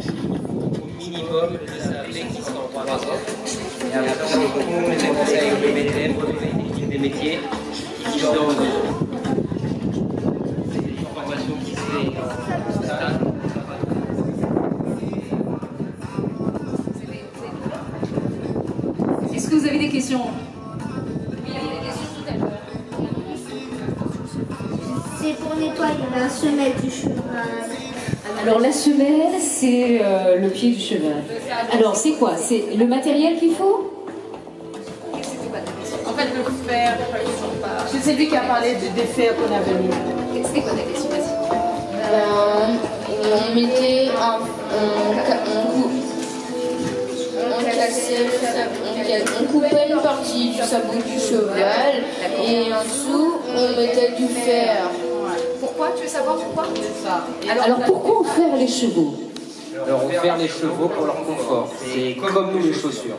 Q: minimum le CAP qui sera en 3 ans. Et après, on les conseils avec le BTM, des métiers qui sont dans une formation qui se fait au stade.
O: Est-ce que vous avez des questions?
R: C'est pour nettoyer la semelle du cheval.
O: Alors la semelle, c'est le pied du cheval. Alors c'est quoi? C'est le matériel qu'il faut?
L: En fait, le fer, je sais plus qui a parlé des fers qu'on avait mis.
O: C'était quoi ta question?
P: On mettait on coupait une partie du sabot du cheval et en dessous on mettait du fer.
L: Pourquoi? Tu veux savoir pourquoi?
O: Alors pourquoi on fer les chevaux?
Q: Alors on fait les chevaux pour leur confort. C'est comme nous les chaussures.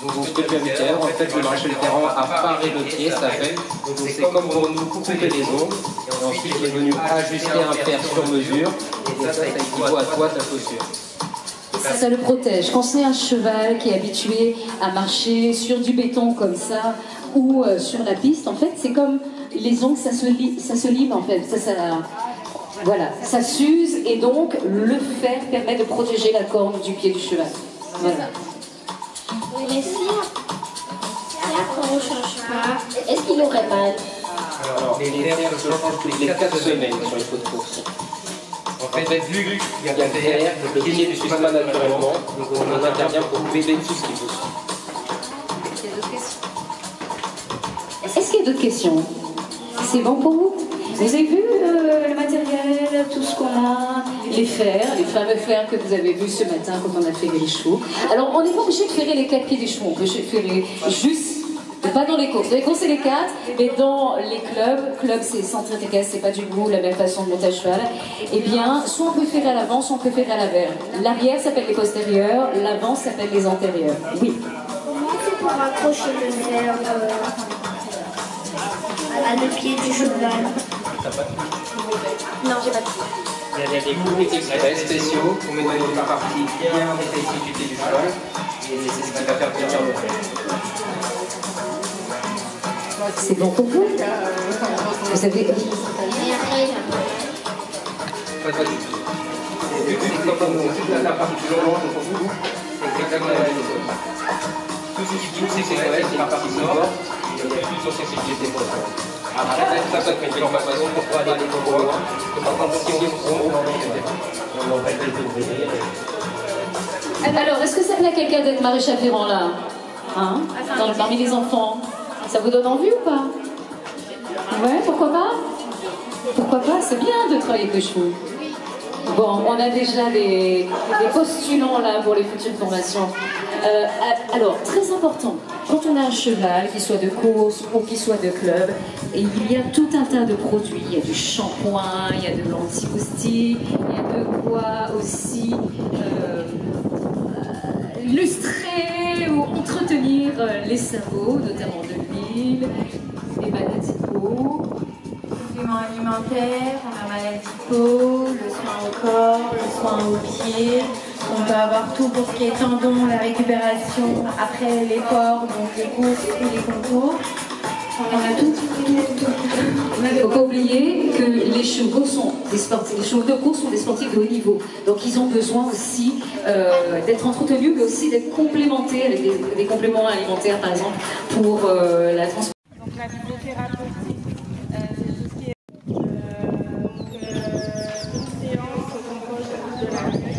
Q: Donc ce que tu as vu tout à l'heure, en fait le maréchal ferrant a paré le pied, ça s'appelle. Donc c'est comme pour nous couper les ongles. Et ensuite il est venu ajuster un fer sur mesure. Et ça équivaut à toi ta chaussure.
O: Ça le protège. Quand c'est un cheval qui est habitué à marcher sur du béton comme ça ou sur la piste, en fait, c'est comme les ongles, ça se lime en fait. Voilà, ça s'use et donc le fer permet de protéger la corne du pied du cheval. Voilà.
R: Oui, mais si on ne change pas, est-ce qu'il aurait mal?
Q: Alors les fers se changent toutes les 4 semaines sur les fautes de course. En fait, vu qu'il y a le fer, le pied ne suit pas naturellement, donc on intervient pour bébé tout ce qu'il faut.
O: Est-ce qu'il y a d'autres questions? C'est bon pour vous? Vous avez vu le matériel, tout ce qu'on a, les fers, les fameux fers que vous avez vus ce matin quand on a ferré les chevaux. Alors on n'est pas obligé de ferrer les 4 pieds des chevaux, on peut ferrer juste, pas dans les courses. Dans les courses c'est les 4, mais dans les clubs c'est centre équestre, c'est pas du goût, la même façon de monter à cheval. Eh bien, soit on peut ferrer à l'avant, soit on peut ferrer à l'arrière. L'arrière s'appelle les postérieurs, l'avant s'appelle les antérieurs. Oui.
R: Comment on fait pour accrocher le fer à le pied du cheval? Non, j'ai pas de pied.
Q: Il y a des coups exprès spéciaux pour mettre une partie bien détaillée du pied du cheval. Et c'est ce qui va faire tenir le fer.
O: C'est bon pour vous? Vous savez...
Q: Pas du tout. C'est comme la partie plus longue, c'est exactement la même chose. Tout ce qui bouge, c'est correct, c'est la partie nord, il y a plus de sensibilité pour ça. Après, ça fait une façon pour aller trop loin.
O: Alors, est-ce que ça plaît à quelqu'un d'être maréchal ferrant là? Hein? Parmi les enfants? Ça vous donne envie ou pas? Ouais, pourquoi pas? Pourquoi pas? C'est bien de travailler avec les chevaux. Bon, on a déjà des postulants là pour les futures formations. Alors, très important, quand on a un cheval, qu'il soit de course ou qu'il soit de club, et il y a tout un tas de produits. Il y a du shampoing, il y a de l'anti-moustique, il y a de quoi aussi lustrer ou entretenir les sabots, notamment de l'huile, des banaticots.
S: Compléments alimentaires, on a maladie de peau, le soin au corps, le soin aux pieds. On peut avoir tout pour ce qui est tendons, la récupération après l'effort, donc les courses ou les concours. On a tout.
O: Il ne faut pas oublier que les chevaux sont des sportifs, les chevaux de course sont des sportifs de haut niveau. Donc ils ont besoin aussi d'être entretenus, mais aussi d'être complémentés avec des compléments alimentaires, par exemple, pour la transport.
L: Donc la physiothérapeutique, c'est tout ce qui est une séance se compose de la nuit.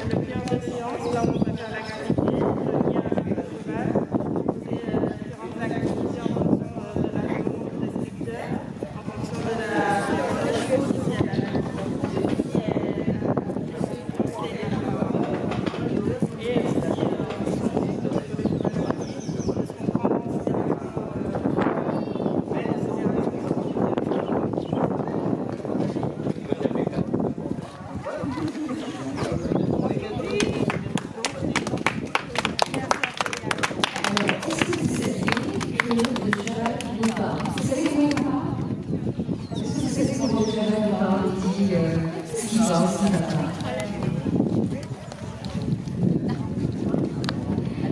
L: Le plan de séance, là on va faire l'activité, le lien avec le cheval, et différentes activités en fonction de la journée.
O: pas. Vous savez quoi il parle? Est-ce que vous savez comment le cheval parle? Il dit ce qui va, ce qui va pas.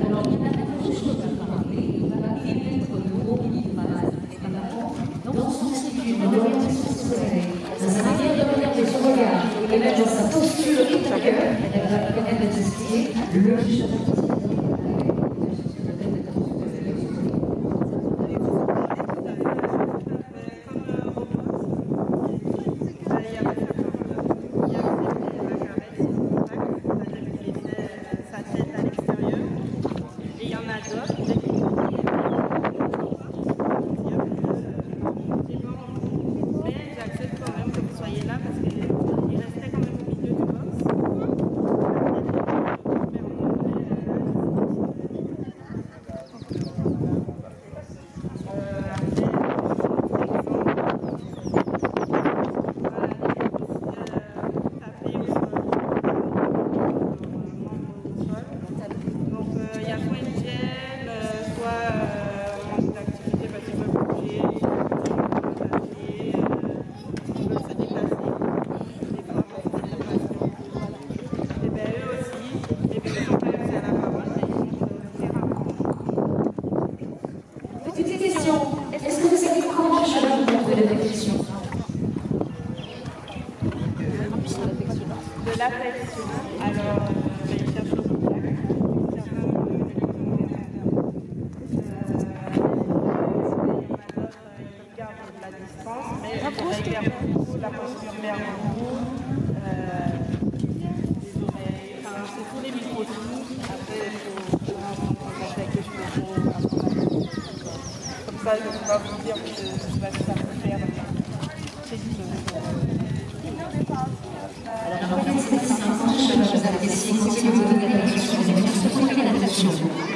O: Alors, il y a beaucoup de choses à parler. Il va parler peut-être de gros mini-phrases. Dans son cycle, dans l'orientation scolaire, dans sa manière de regarder son regard, et même dans sa posture et son cœur, elle va connaître et tester le cheval. Est-ce que vous savez comment je vais vous trouver de l'affection?
L: De l'affection. Alors, il cherche au contact. Il garde la distance, mais il garde beaucoup la posture vers vous. Les oreilles, enfin, c'est tous les micro-signes. Après, il faut rentrer en contact avec les cheveux. Comme ça, je ne peux pas vous dire que ça peut faire. C'est différent.
O: Alors, en fait, c'est simple, je vais vous apprécier quand il vous donne l'attention, vous allez se tourner l'attention.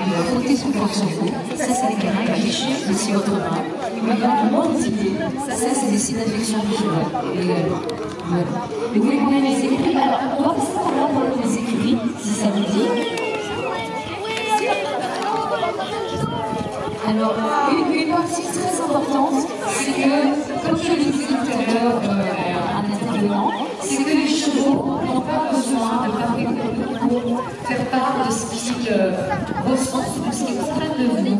O: Il va frotter son corps sur vous. Ça, c'est les canins affichés aussi votre main. Il va mordiller. Ça, c'est des signes d'affection du cheval. Et voilà. Mais vous voulez les écrire? Alors, on va passer par là pour les écrire, si ça vous dit. Alors, une partie très importante, c'est que, comme je l'ai dit tout à l'heure en intervenant, c'est que les chevaux n'ont pas besoin de parler pour faire part de ce qu'ils ressentent, de ce qu'ils comprennent de vous.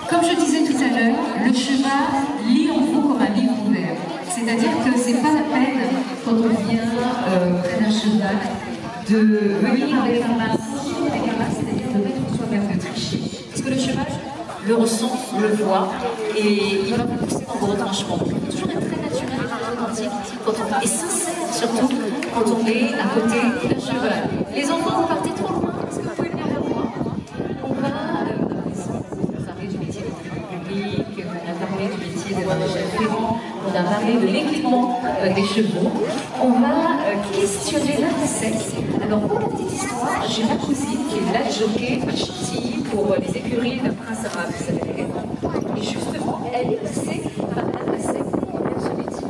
O: Comme je disais tout à l'heure, le cheval lit en vous comme un livre ouvert. C'est-à-dire que ce n'est pas la peine, quand on vient près d'un cheval, de venir avec un masque, c'est-à-dire de mettre soi-même de tricher. Parce que le cheval le ressent, le voit, et il va vous pousser dans vos retranchements. Il faut toujours être très naturel, très authentique, et sincère surtout quand on est à côté d'un cheval. Les enfants, vous partez trop loin, est-ce que vous pouvez venir vers moi? On va parler du métier de public, on a parlé du métier de maréchal ferrant, on a parlé de l'équipement des chevaux. On va questionner la recette. Alors, pour la petite histoire, j'ai ma cousine qui est la jockey à Chantilly pour les écuries de Prince Arabe, vous savez. Et justement, elle est passée par la recette pour faire ce métier.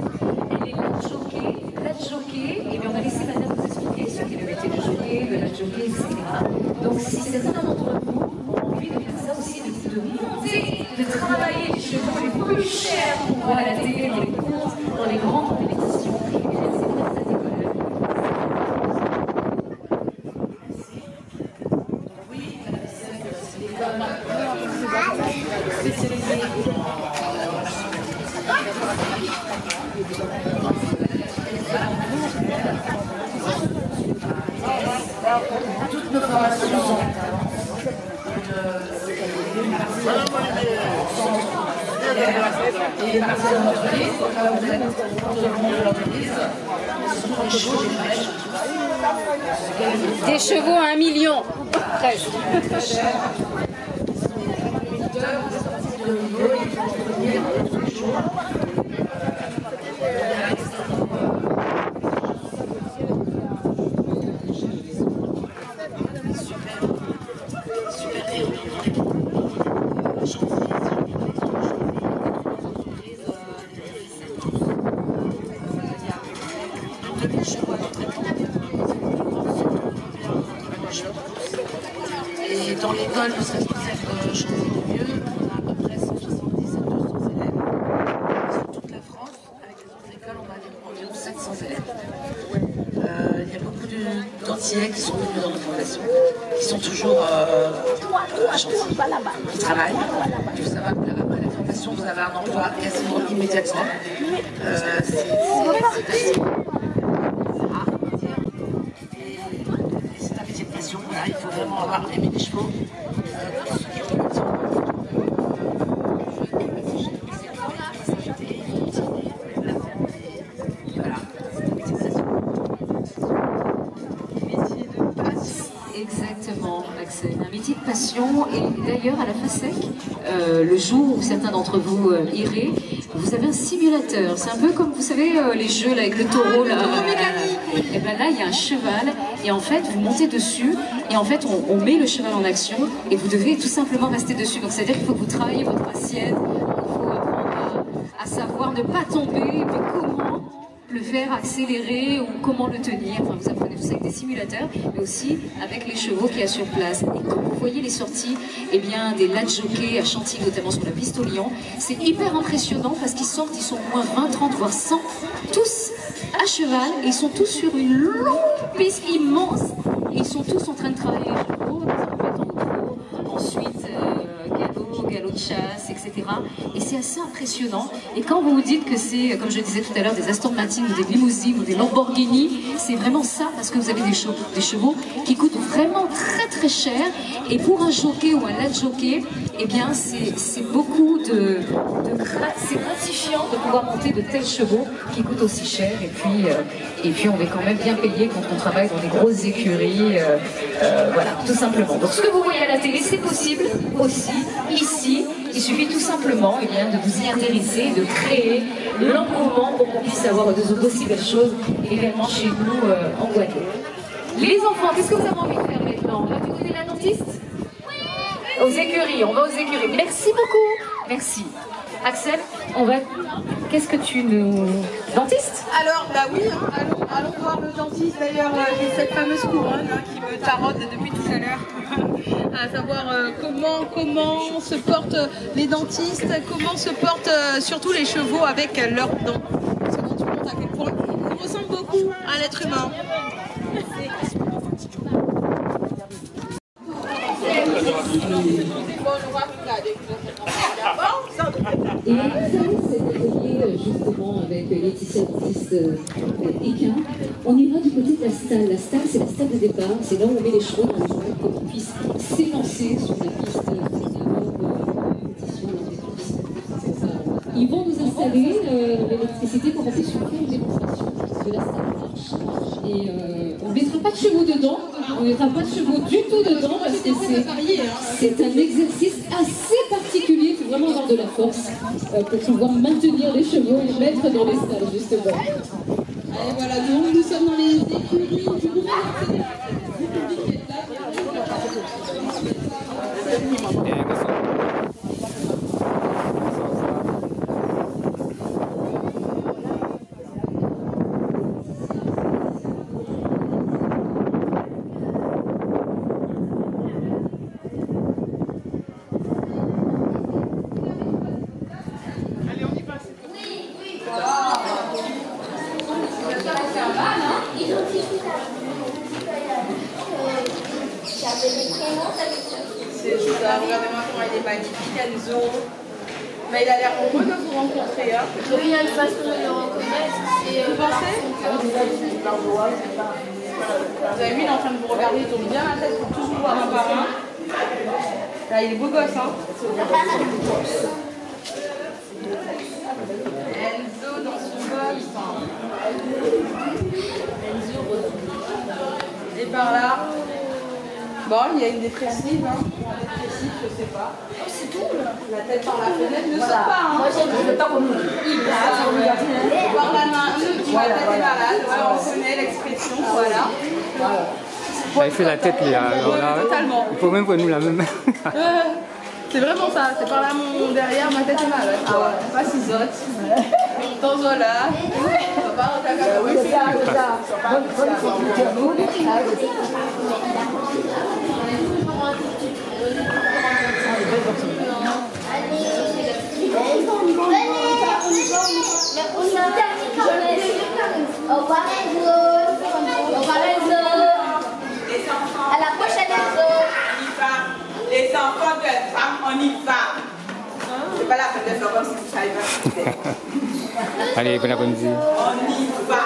O: Elle est la jockey, et bien on a laissé madame vous expliquer ce qu'est le métier de jockey, de la jockey, etc. Donc, si certains d'entre vous ont envie de faire ça aussi, de monter, de travailler les chevaux les plus chers qu'on voit à la télé, dans les courses, dans les grandes compétitions, et bien c'est grâce à des collègues.
L: Toutes nos formations sont et les parties d'entreprise, quand vous allez tout le monde de l'entreprise, ce sont des chevaux
O: des chevaux à 1 million, presque.
L: Et dans l'école, vous savez faire changer de mieux, on a à peu près 170 à 200 élèves.
T: métiers qui sont venus dans notre fondation, qui sont toujours gentils, qui travaillent. Il faut savoir qu'après la formation, vous avez un emploi quasiment immédiatement. C'est rare, on va dire. Et c'est un métier de passion, voilà, il faut vraiment avoir aimé les chevaux.
O: Exactement, Axel. Un métier de passion. Et d'ailleurs, à la FASEC, le jour où certains d'entre vous iraient, vous avez un simulateur. C'est un peu comme, vous savez, les jeux là, avec le taureau. Là, et bien là, il y a un cheval. Et en fait, vous montez dessus. Et en fait, on met le cheval en action. Et vous devez tout simplement rester dessus. Donc, c'est-à-dire qu'il faut que vous travaillez votre assiette. Il faut apprendre à savoir ne pas tomber. Et puis comment le faire accélérer ou comment le tenir. Enfin, vous apprenez tout ça avec des simulateurs, mais aussi avec les chevaux qu'il y a sur place. Et quand vous voyez les sorties, eh bien, des lads jockeys à Chantilly, notamment sur la piste au Lyon, c'est hyper impressionnant parce qu'ils sortent, ils sont au moins 20, 30, voire 100, tous à cheval, et ils sont tous sur une longue piste immense, et ils sont tous en train de travailler les chevaux, les remettre en haut, ensuite galop de chasse, etc. Et c'est assez impressionnant. Et quand vous vous dites que c'est, comme je disais tout à l'heure, des Aston Martin ou des limousines ou des Lamborghini, c'est vraiment ça, parce que vous avez des chevaux qui coûtent vraiment très très cher. Et pour un jockey ou un lad jockey, eh bien c'est beaucoup c'est gratifiant de pouvoir monter de tels chevaux qui coûtent aussi cher. Et puis on est quand même bien payé quand on travaille dans des grosses écuries. Voilà, tout simplement. Donc ce que vous voyez à la télé, c'est possible aussi ici. Il suffit tout simplement de vous y intéresser, de créer l'engouement pour qu'on puisse avoir d'aussi belles choses également chez nous en Guadeloupe. Les enfants, qu'est-ce que vous avez envie de faire maintenant? On va du côté de la dentiste? Aux écuries, on va aux écuries. Merci beaucoup. Merci. Axel, qu'est-ce que tu nous... Dentiste?
B: Alors, bah oui, allons voir le dentiste. D'ailleurs, j'ai cette fameuse couronne qui me taraude depuis tout à l'heure. À savoir comment se portent les dentistes, comment se portent surtout les chevaux avec leurs dents. On se rend compte à quel point ils ressemblent beaucoup à l'être humain.
O: Et cet atelier justement avec Laetitia dentiste Équin, on ira du côté de la stalle. La stalle, c'est la stalle de départ, c'est là où on met les chevaux dans le jour pour qu'ils puissent s'élancer sur la piste compétition lors des courses. Ils vont nous installer l'électricité pour passer sur une démonstration de la stalle marche. Et on ne mettra pas de chevaux dedans, on ne mettra pas de chevaux du tout dedans parce que c'est un exercice assez particulier, il faut vraiment avoir de la force pour pouvoir maintenir les chevaux et les mettre dans les stalles justement.
B: Allez voilà, donc nous sommes dans les écuries du groupe du public qui est là. Regardez-moi comment il est magnifique, Enzo. Mais il a l'air heureux de vous rencontrer. Hein.
P: Il y a une façon de le reconnaître.
B: Vous pensez? Vous avez vu, il est en train de vous regarder, il tourne bien la tête pour tous vous voir un par un. Là, il est beau gosse, hein. Enzo dans son box. Enzo. Et par là. Bon, il y a une dépressive, hein. Une dépressive, je sais pas. Oh, c'est tout. La tête par la fenêtre ne sort pas, hein.
P: Moi, je veux pas qu'on nous dise.
B: Par la main, la tête est malade. Voilà, on connaît l'expression, voilà.
A: Elle fait la tête là, alors là,
B: totalement.
A: Il faut même voir nous la même.
B: C'est vraiment ça, c'est par là mon derrière, ma tête est malade. Pas cisotte. Dans Zola. Oui, c'est ça, c'est ça.
R: Au revoir, Enzo. Au revoir, Enzo. la prochaine exo.
L: On y va. Les enfants de femmes, on y va. C'est pas la peine de faire comme si vous savez pas.
A: Allez, bon après-midi.
L: On y va.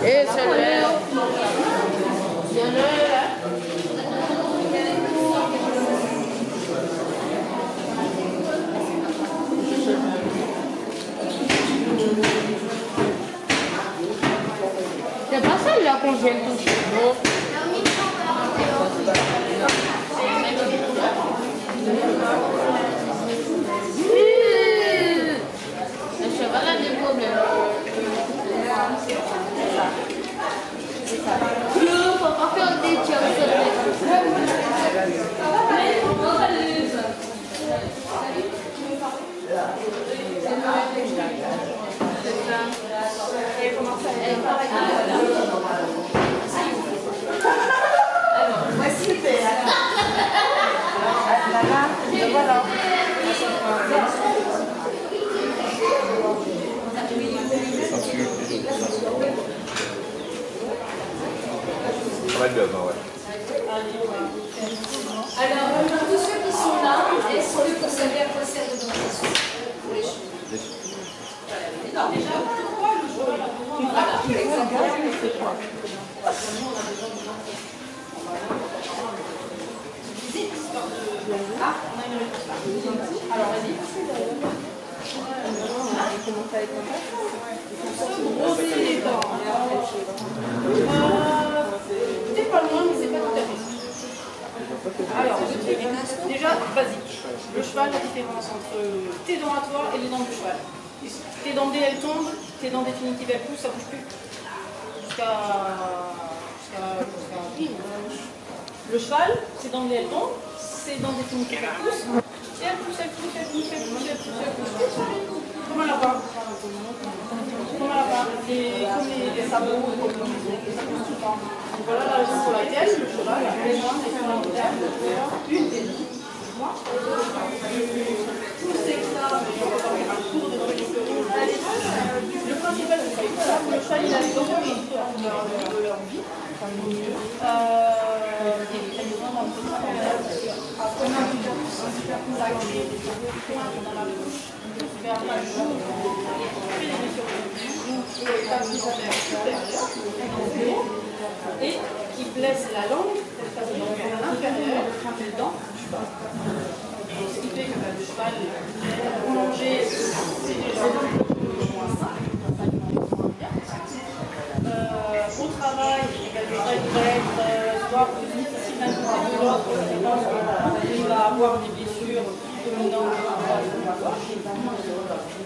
P: Et c'est l'heure. C'est l'heure. C'est pas celle-là qu'on vient de toucher, non? Le cheval a des problèmes. Non, faut pas faire des tirs.
L: Voici le théâtre. Voilà.
R: Alors, tous ceux qui sont là, est-ce que vous savez à quoi sert le dentition pour les cheveux? Déjà, pourquoi le cheval a besoin alors, vas-y.
L: Brosser les dents. C'est pas loin, mais c'est pas tout à fait. Alors, déjà, basique. Le cheval, la différence entre tes dents à toi et les dents du cheval. Tes dents D, elles tombent, tes dents définitives, elles poussent, ça bouge plus. Jusqu'à... Le cheval, ses dents D, elles tombent, ses dents définitives, elles poussent. Et elles poussent, elles poussent, elles poussent, elles poussent, elles poussent, elles poussent. Comme à la barre. Comme à la barre. Comme les sabots, voilà la raison pour laquelle le cheval a besoin d'être une des deux. Le principal, c'est que le cheval, il a les dents de leur vie. Il a besoin d'un peu de travail. Après, on a un super contact dans la bouche, vers la joue, et qui blesse la langue à l'intérieur des dents du cheval. Ce qui fait que le cheval prolongé, c'est déjà moins simple. Au travail, le cheval va être soit plus difficile d'un côté de l'autre, il va avoir des blessures dominantes de la gauche.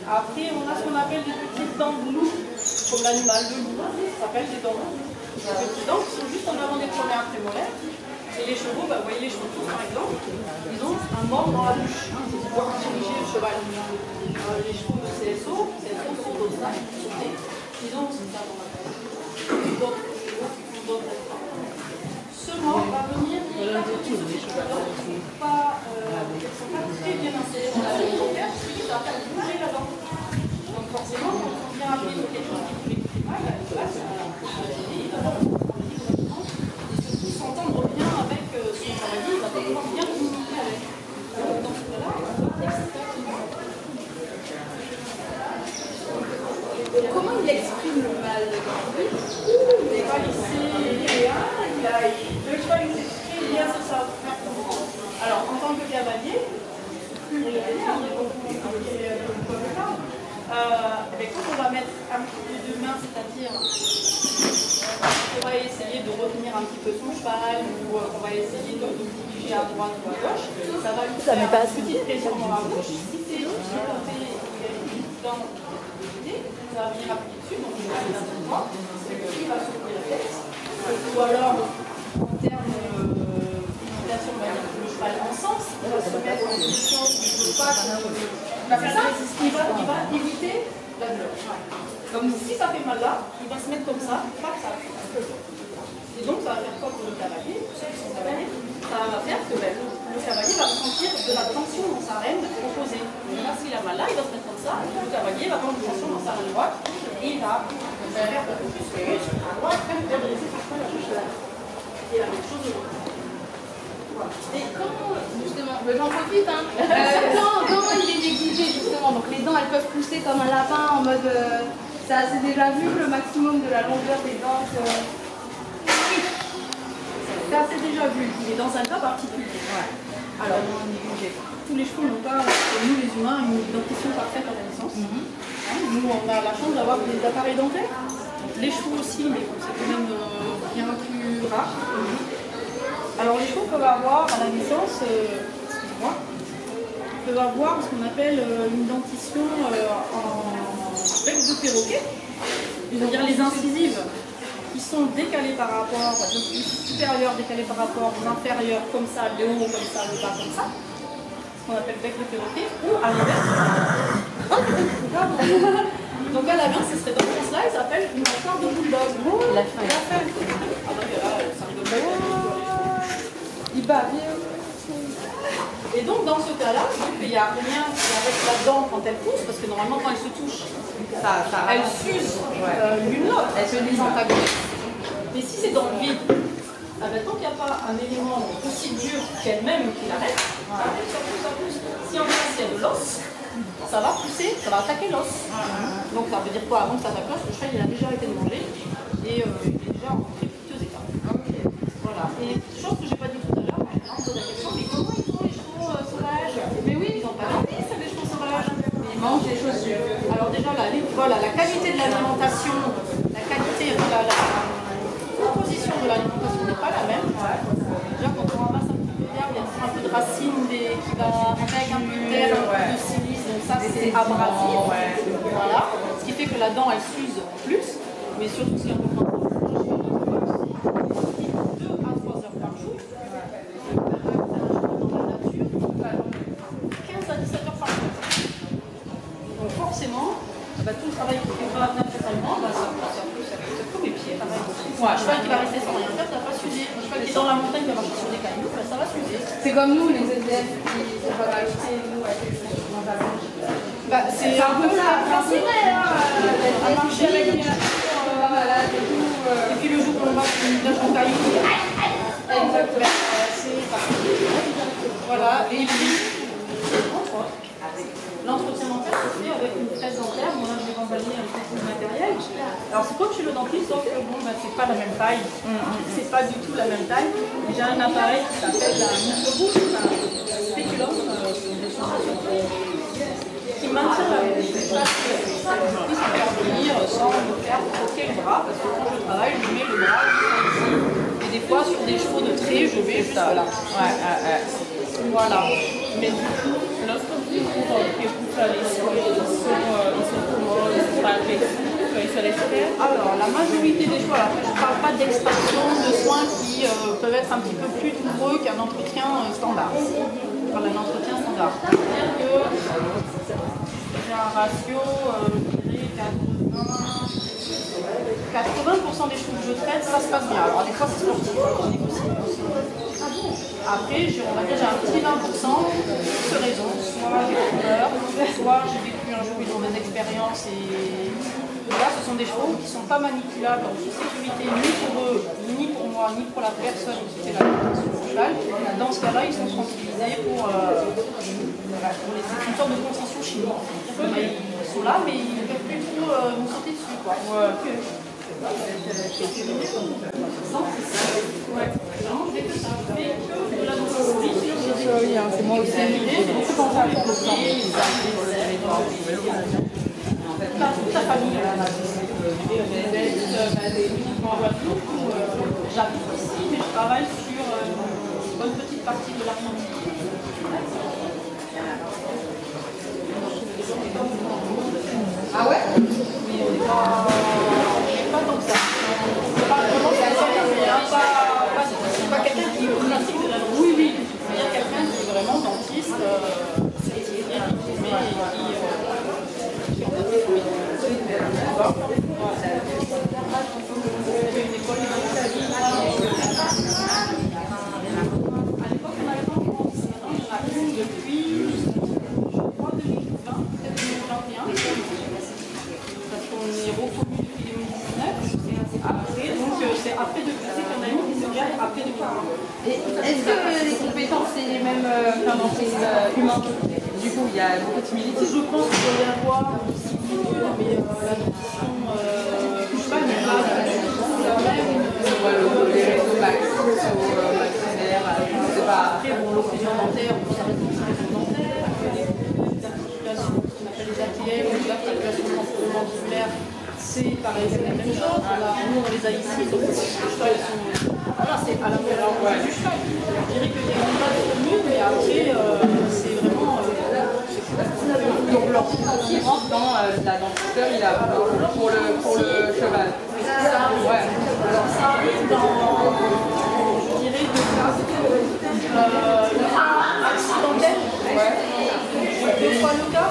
L: Après, on a ce qu'on appelle des petites dents de loup, comme l'animal de loup, ça s'appelle des dents de loup. Des petites dents qui sont juste en avant des premières prémolaires. Et les chevaux, vous voyez les chevaux par exemple, ils ont un mort dans la bouche. C'est pour diriger le cheval. Les chevaux de CSO sont docile, ils ont aussi ça dans la tête. D'autres chevaux qui font d'autres efforts. Ce mort va venir pas très bien inséré dans la alimentaire, parce que ça va faire bouger la dent. Donc forcément, quand on vient appliquer quelque chose qui fait mal, il y a une place à s'entendre bien avec son travail, il va pouvoir bien communiquer avec. Dans ce cas-là, comment il exprime le mal? Le cheval, il s'exprime bien sur sa performance. Alors, en tant que cavalier, quand on va mettre un petit peu de main, c'est-à-dire on va essayer de retenir un petit peu son cheval, ou on va essayer de
B: bouger à droite ou à gauche, ça va lui faire une petite pression dans la bouche. Si c'est du côté dans l'idée, ça va venir appuyer dessus, donc je vais aller d'un endroit, c'est qu'il va s'ouvrir la tête. Ou alors, en termes d'imitation, on va dire que le cheval en sens, il va se mettre en position qui ne veut pas il va éviter la douleur. Donc si ça fait mal là, il va se mettre comme ça, pas ça. Et donc ça va faire quoi pour le cavalier? Ça va faire que le cavalier va ressentir de la tension dans sa reine opposée. Là, s'il a mal là, il va se mettre comme ça, et le cavalier va avoir une tension dans sa reine droite, et il va faire beaucoup plus à droite, et la même chose de l'autre.
P: Et quand, justement, j'en profite, hein, quand il est découpé, justement, donc les dents elles peuvent pousser comme un lapin en mode. Ça c'est déjà vu le maximum de la longueur des dents.
B: Ça c'est déjà vu, mais dans un cas particulier. Ouais. Alors, tous les chevaux n'ont pas, nous les humains, une dentition parfaite à la naissance. Nous on a la chance d'avoir des appareils dentaires. Les chevaux aussi, mais c'est quand même bien plus rare. Alors les chevaux peuvent avoir à la naissance, excusez-moi, peuvent avoir ce qu'on appelle une dentition en bec de perroquet, c'est-à-dire les incisives qui sont décalées par rapport, donc les supérieures décalées par rapport aux inférieures, comme ça, le haut, comme ça, le bas, comme ça, ce qu'on appelle bec de perroquet, ou à l'inverse. Donc à l'inverse, ce serait dans ce sens-là, il s'appelle une mâchoire de bulldog. La fin. Ah bah là, ça me donne il bat bien. Et donc dans ce cas-là, il n'y a rien avec la dent quand elle pousse, parce que normalement quand elle se touche, elle fuse l'une l'autre, elle se désantagonise. Mais si c'est dans le vide, tant qu'il n'y a pas un élément aussi dur qu'elle-même qui l'arrête, ça pousse. Si en face il y a de l'os, ça va pousser, ça va attaquer l'os. Donc ça veut dire quoi? Avant que ça attaque l'os, le cheval il a déjà arrêté de manger et il est déjà en très piteux état. Voilà. Et chose que j'ai pas dit tout à l'heure, on pose la question, mais comment ils font les chevaux sauvages? Mais oui, ils n'ont pas dormi, c'est les chevaux sauvages. Ils mangent des chaussures. Alors déjà, voilà, la qualité de l'alimentation, la qualité, la composition de l'alimentation n'est pas la même. Déjà, quand on ramasse un petit peu d'herbe, il y a un peu de racine qui va avec un peu d'air, un peu de silice, donc ça c'est abrasif. Voilà. Ce qui fait que la dent elle s'use plus, mais surtout si on peut prendre 2 à 3 heures par jour, dans la nature, 15 à 17 heures par jour. Donc forcément, tout le travail qu'on fait pas naturellement, ça coupe les pieds. Un cheval qui va rester sans rien faire, ça va pas s'user. Un cheval qui est dans la montagne, qui va marcher sur des cailloux, ça va s'user.
P: C'est comme nous, les SDF qui sont pas achetés, nous, avec les chevaux.
B: C'est un peu ça. C'est vrai, à marcher avec une malade et tout. Et puis le jour où on va sur une plage en cailloux, exactement. C'est parti. Voilà, et puis, l'entretien dentaire se fait avec une fraise dentaire. Moi, je vais remballer un peu de matériel. Alors, c'est comme chez le dentiste, sauf que bon, c'est pas la même taille. C'est pas du tout la même taille. J'ai un appareil qui s'appelle la micro-bouche, un spéculum, qui maintient la bouche. Je puisse intervenir sans me faire croquer le bras, parce que quand je travaille, je mets le bras ici. Et des fois, sur des chevaux de trait, je vais juste là. Voilà. Mais du coup, lorsque vous écoutez les chevaux, ils sont commodes, ils sont pas agressifs, ils se laissent faire. Alors, la majorité des chevaux, après, je ne parle pas d'extraction, de soins qui peuvent être un petit peu plus douloureux qu'un entretien standard. Je parle d'un entretien standard. C'est-à-dire que j'ai un ratio, je dirais 80% des chevaux que je traite, ça se passe bien. Alors, des fois, c'est sportif, on négocie. Après, on va dire j'ai un petit 20% de raison. Soit j'ai peur, soit j'ai vécu un jour une mauvaise expérience et là, ce sont des chevaux qui ne sont pas manipulables en toute sécurité, ni pour eux, ni pour moi, ni pour la personne qui fait la protection du cheval. Dans ce cas-là, ils sont sensibilisés pour une sorte de contention chimique. Ils sont là, mais ils ne peuvent plus trop nous sauter dessus. Quoi.
P: C'est moi aussi.
B: Toute la famille. J'habite ici, mais je travaille sur une bonne petite partie de D'accord. C'est après de c'est qu'on a une qui se gère après de
P: Et est-ce que les compétences c'est les mêmes qu'un dentiste humain? Du coup, il y a beaucoup de similitudes.
B: Je pense qu'il doit y avoir une similitude, mais la dentition, je sais pas, mais là, la même.
P: Les réseaux maxillaires, je sais pas.
B: Après, bon, l'occlusion dentaire, on s'arrête de l'occlusion dentaire, les articulations, ce qu'on appelle les ATM, les articulations mandibulaires. C'est pareil, c'est la même chose. Là, nous, on les a ici, donc les chevals sont. Voilà, c'est à l'intérieur du cheval. Je dirais qu'il y a une base commune, mais après, c'est vraiment.
P: Donc l'orthopédie rentre dans la dentisterie il a pour le cheval.
B: Ouais. Alors ça, je dirais le cas accidentel. Ouais. Deux fois le cas.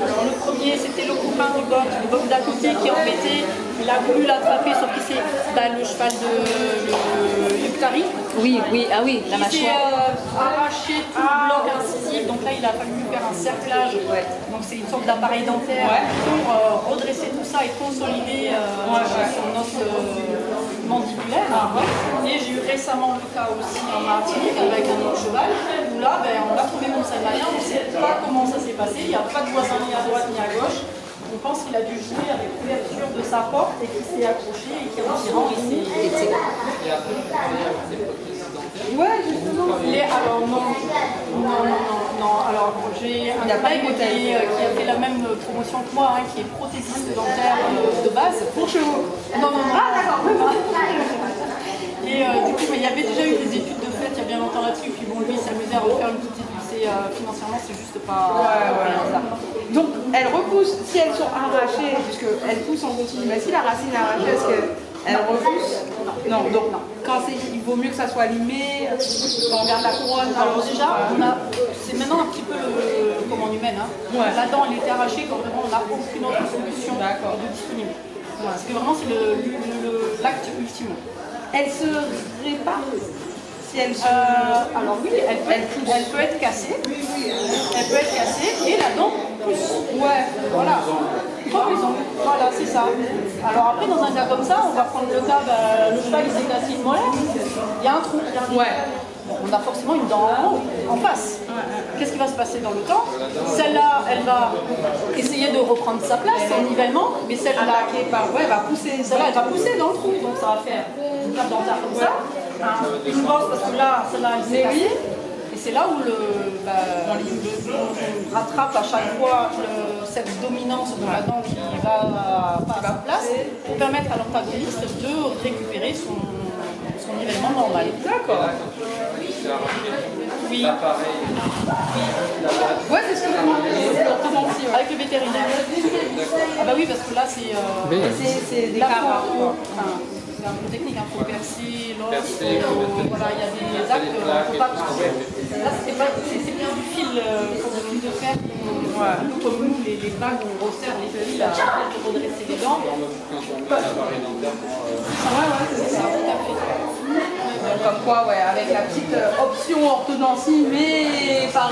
B: Alors le premier, c'était le copain du box d'à côté qui est embêté. Il a voulu l'attraper, sauf que c'est le cheval de Luctari.
O: Oui, ah oui, la mâchoire.
B: Il s'est arraché tout le bloc incisif, donc là il a fallu lui faire un cerclage. Donc c'est une sorte d'appareil dentaire pour redresser tout ça et consolider son os mandibulaire. Et j'ai eu récemment le cas aussi en Martinique avec un autre cheval, où là on a trouvé Montsalvaïen, on ne sait pas comment ça s'est passé, il n'y a pas de voisin ni à droite ni à gauche. On pense qu'il a dû jouer avec l'ouverture de sa porte et qu'il s'est accroché et qu'il s'est rendu.
P: Ouais, justement.
B: Alors non. Alors j'ai un collègue qui a fait la même promotion que moi, qui est prothésiste dentaire de base.
P: Pour chevaux.
B: Non.
P: Ah d'accord.
B: Et du coup, il y avait déjà eu des études de fait il y a bien longtemps là-dessus. Puis bon, lui, il s'amusait à refaire une petite. Financièrement, c'est juste pas.
P: Ouais. Donc, elles repoussent, si elles sont arrachées, puisqu'elles poussent en continu, mais si la racine est arrachée, est-ce qu'elles repoussent? Non, donc quand il vaut mieux que ça soit limé, quand on regarde la couronne.
B: Alors, déjà, c'est maintenant un petit peu comment humaine. La dent, elle était arrachée quand vraiment on n'a aucune autre solution de disponible. Parce que vraiment, c'est l'acte ultime.
P: Elle se répare. Si elle se...
B: alors oui, elle peut être cassée. Elle peut être cassée et la dent pousse. Ouais, voilà. Voilà, c'est ça. Alors après, dans un cas comme ça, on va prendre le cas, le cheval il s'est cassé une molaire, il y a un trou. On a forcément une dent en face. Qu'est-ce qui va se passer dans le temps? Celle-là, elle va essayer de reprendre sa place en nivellement, mais celle-là va pousser. Celle-là, elle va pousser dans le trou, donc ça va faire une carte dentaire comme ça. Une brosse parce que là, celle-là, elle s'est cassée. Et c'est là où on rattrape à chaque fois cette dominance de la dent qui va pas à sa place pour permettre à l'orthodontiste de récupérer son nivellement normal. D'accord. Oui.
P: Ouais, c'est ce que je
B: l'orthodontie, avec le vétérinaire. Ah bah oui, parce que là, c'est des cas. C'est un peu technique, il faut percer l'os, voilà, il y a des actes, il ne faut pas toucher. Là, c'est bien du fil, comme le fil de fer, comme nous, les bagues, on resserre les fils pour redresser les dents. C'est ça, tout à fait.
P: Comme quoi, avec la petite option orthodontie, mais par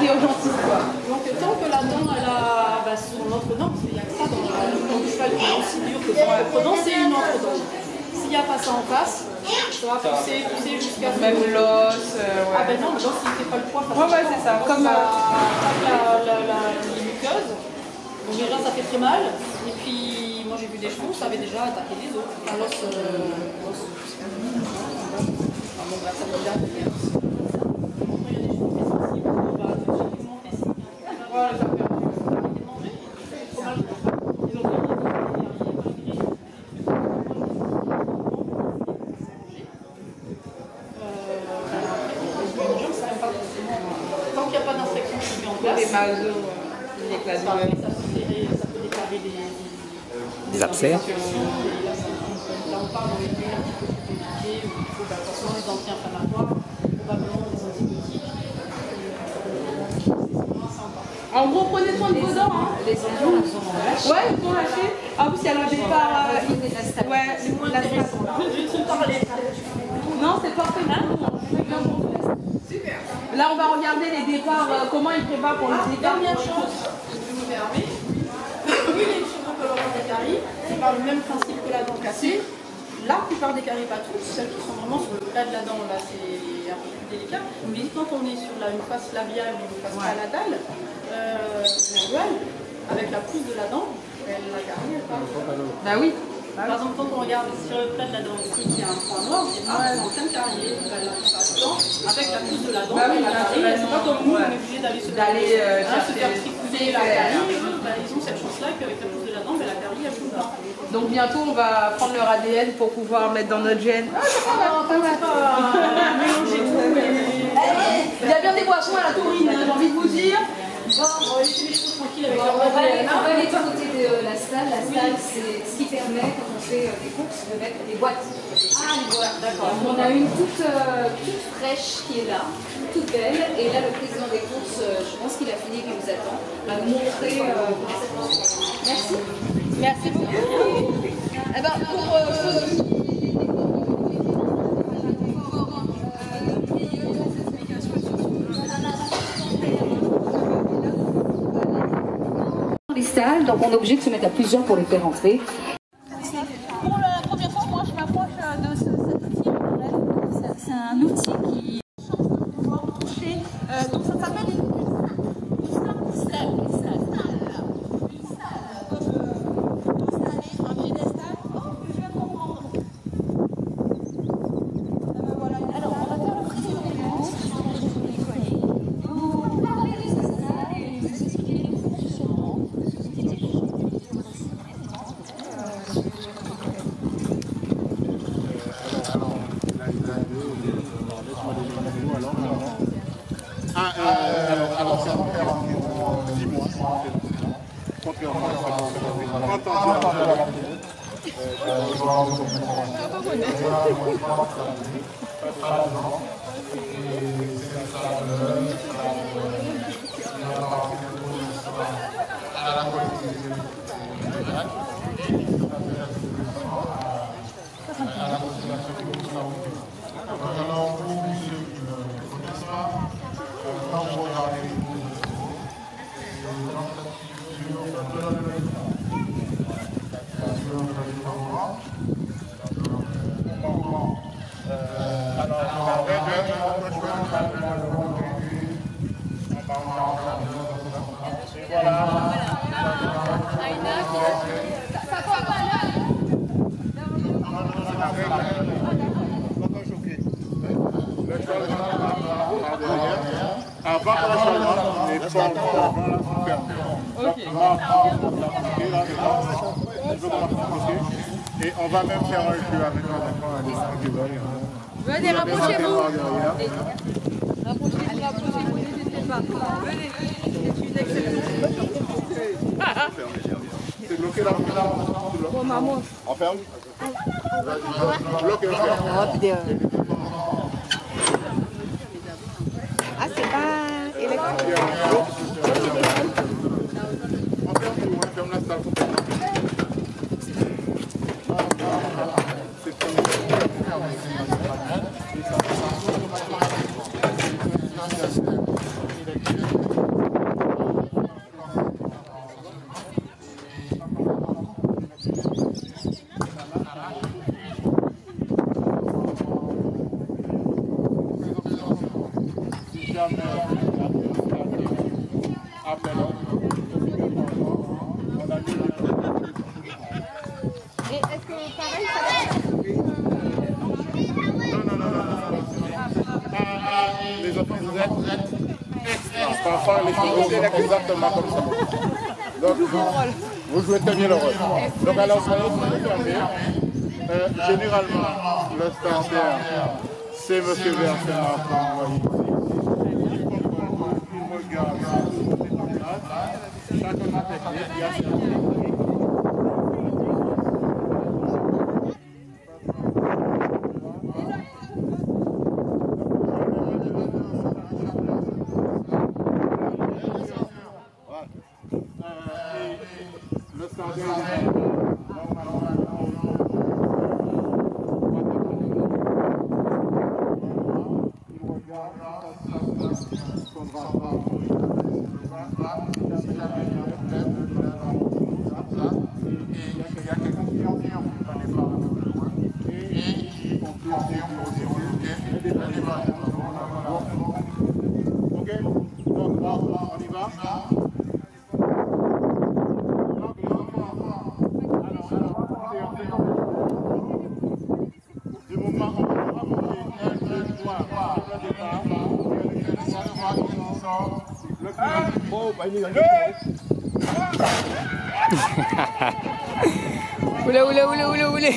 P: urgentiste, quoi.
B: Donc, tant que la dent, elle a son autre dent, parce qu'il n'y a que ça dans le cheval qui est aussi dur que son autre dent, c'est une autre dent. S'il n'y a pas ça en face, ça va pousser jusqu'à...
P: Même l'os,
B: Ah ben non, l'os, il ne fait pas le poids.
P: C'est ça. Comme
B: les muqueuses. Donc déjà, ça fait très mal. Et puis, moi, j'ai vu des chevaux, ça avait déjà attaqué les os. Enfin, l'os... bon, là, ça me regarde. Après, il y a des chevaux très sensibles. On va monter ici. Voilà, ça peut arrêter de manger. C'est trop mal. Ils ont fait tant qu'il n'y a pas d'infection qui est en place,
P: des masos,
B: ça peut déclarer
A: des abcès.
B: Là, on parle d'un petit peu plus compliqué, où il faut forcément des anti-inflammatoires, probablement des antibiotiques. En gros, prenez soin de vos dents. Hein.
O: Les enfants sont lâchés.
B: Ouais, ils sont lâchés. En plus, il y a le départ. Ouais, non, c'est parfait. Super. Là, on va regarder les départs, comment ils préparent pour les départs.
P: Dernière chose, je me permets. Oui, les cheveux colorants des caries, c'est par le même principe que la dent cassée. La plupart des caries, pas toutes, celles qui sont vraiment sur le plat de la dent, là c'est un peu plus délicat. Mais quand on est sur une face labiale ou une face palatale, avec la pousse de la dent, la carie, elle part.
B: Bah oui.
P: Par exemple, quand on regarde sur le plat de la dent ici, il y a un point noir, on dit ah, c'est en train de carrier, avec la pousse de la dent, la carie, c'est pas comme nous, on est obligé d'aller se faire trifouiller la carie. Ils ont cette chance-là qu'avec la pousse de la dent, la carie, elle bouge pas.
B: Donc bientôt, on va prendre leur ADN pour pouvoir mettre dans notre gène. Ah, c'est pas mélanger tout. Il y a bien des boissons à la taurine, j'ai envie de vous dire.
P: On va laisser les choses tranquilles avec leur
O: On va
P: ADN.
O: aller du côté de la salle. La salle, c'est ce qui permet, quand on fait des courses, de mettre des boîtes.
P: Ah, les boîtes, d'accord.
O: On a une toute fraîche qui est là, toute belle. Et là, le président des courses, je pense qu'il a fini, qu'il vous attend, va nous montrer comment ça fonctionne. Merci.
B: Merci beaucoup. Eh ben,
O: les salles, donc on est obligé de se mettre à plusieurs pour les faire rentrer.
P: Pour la première fois, moi, je m'approche de cet outil. C'est un outil qui donc ça s'appelle une salle. Installer un piédestal. Oh, je viens de comprendre. Voilà. Alors, on va faire le président des courses. Vous parlez de cette salle et vous expliquez le fonctionnement.
C: Alors, ça va faire environ 10 mois. Contrairement à Avant la chaleur, et pas avant la et on va même faire un jeu avec nos enfants.
B: Venez, rapprochez-vous. Rapprochez-vous, n'hésitez pas. Venez, c'est une excellente.
C: C'est bloqué là.
B: Bon, maman.
C: On ferme. Bloqué,
L: Ah, c'est pas électrique.
C: On ferme la salle complètement.
L: Et est-ce que pareil, ça
C: Les enfants, vous êtes extra. Parfois, les choses c'est exactement comme ça. Donc, vous jouez très bien le rôle. Donc, alors, soyez fermés. Généralement, le stagiaire, c'est M. Versen. Il regarde chacun de technique, il y a
A: Oulé.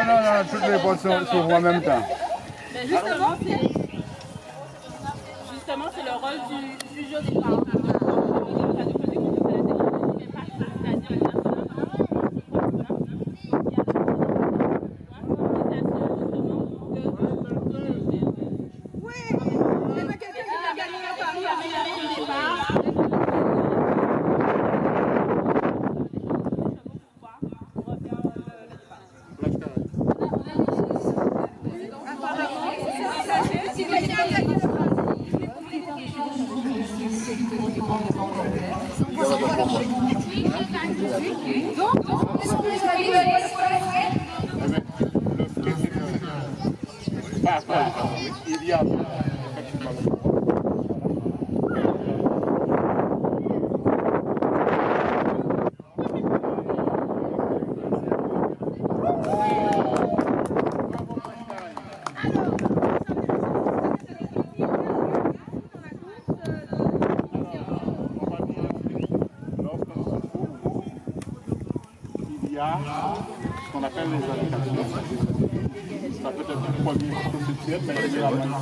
C: Non, toutes les portes s'ouvrent en même temps.
B: Mais justement, c'est le rôle du juge au départ.
C: Il y a ce qu'on appelle les allocations. Ça peut être une première société, mais c'est la même.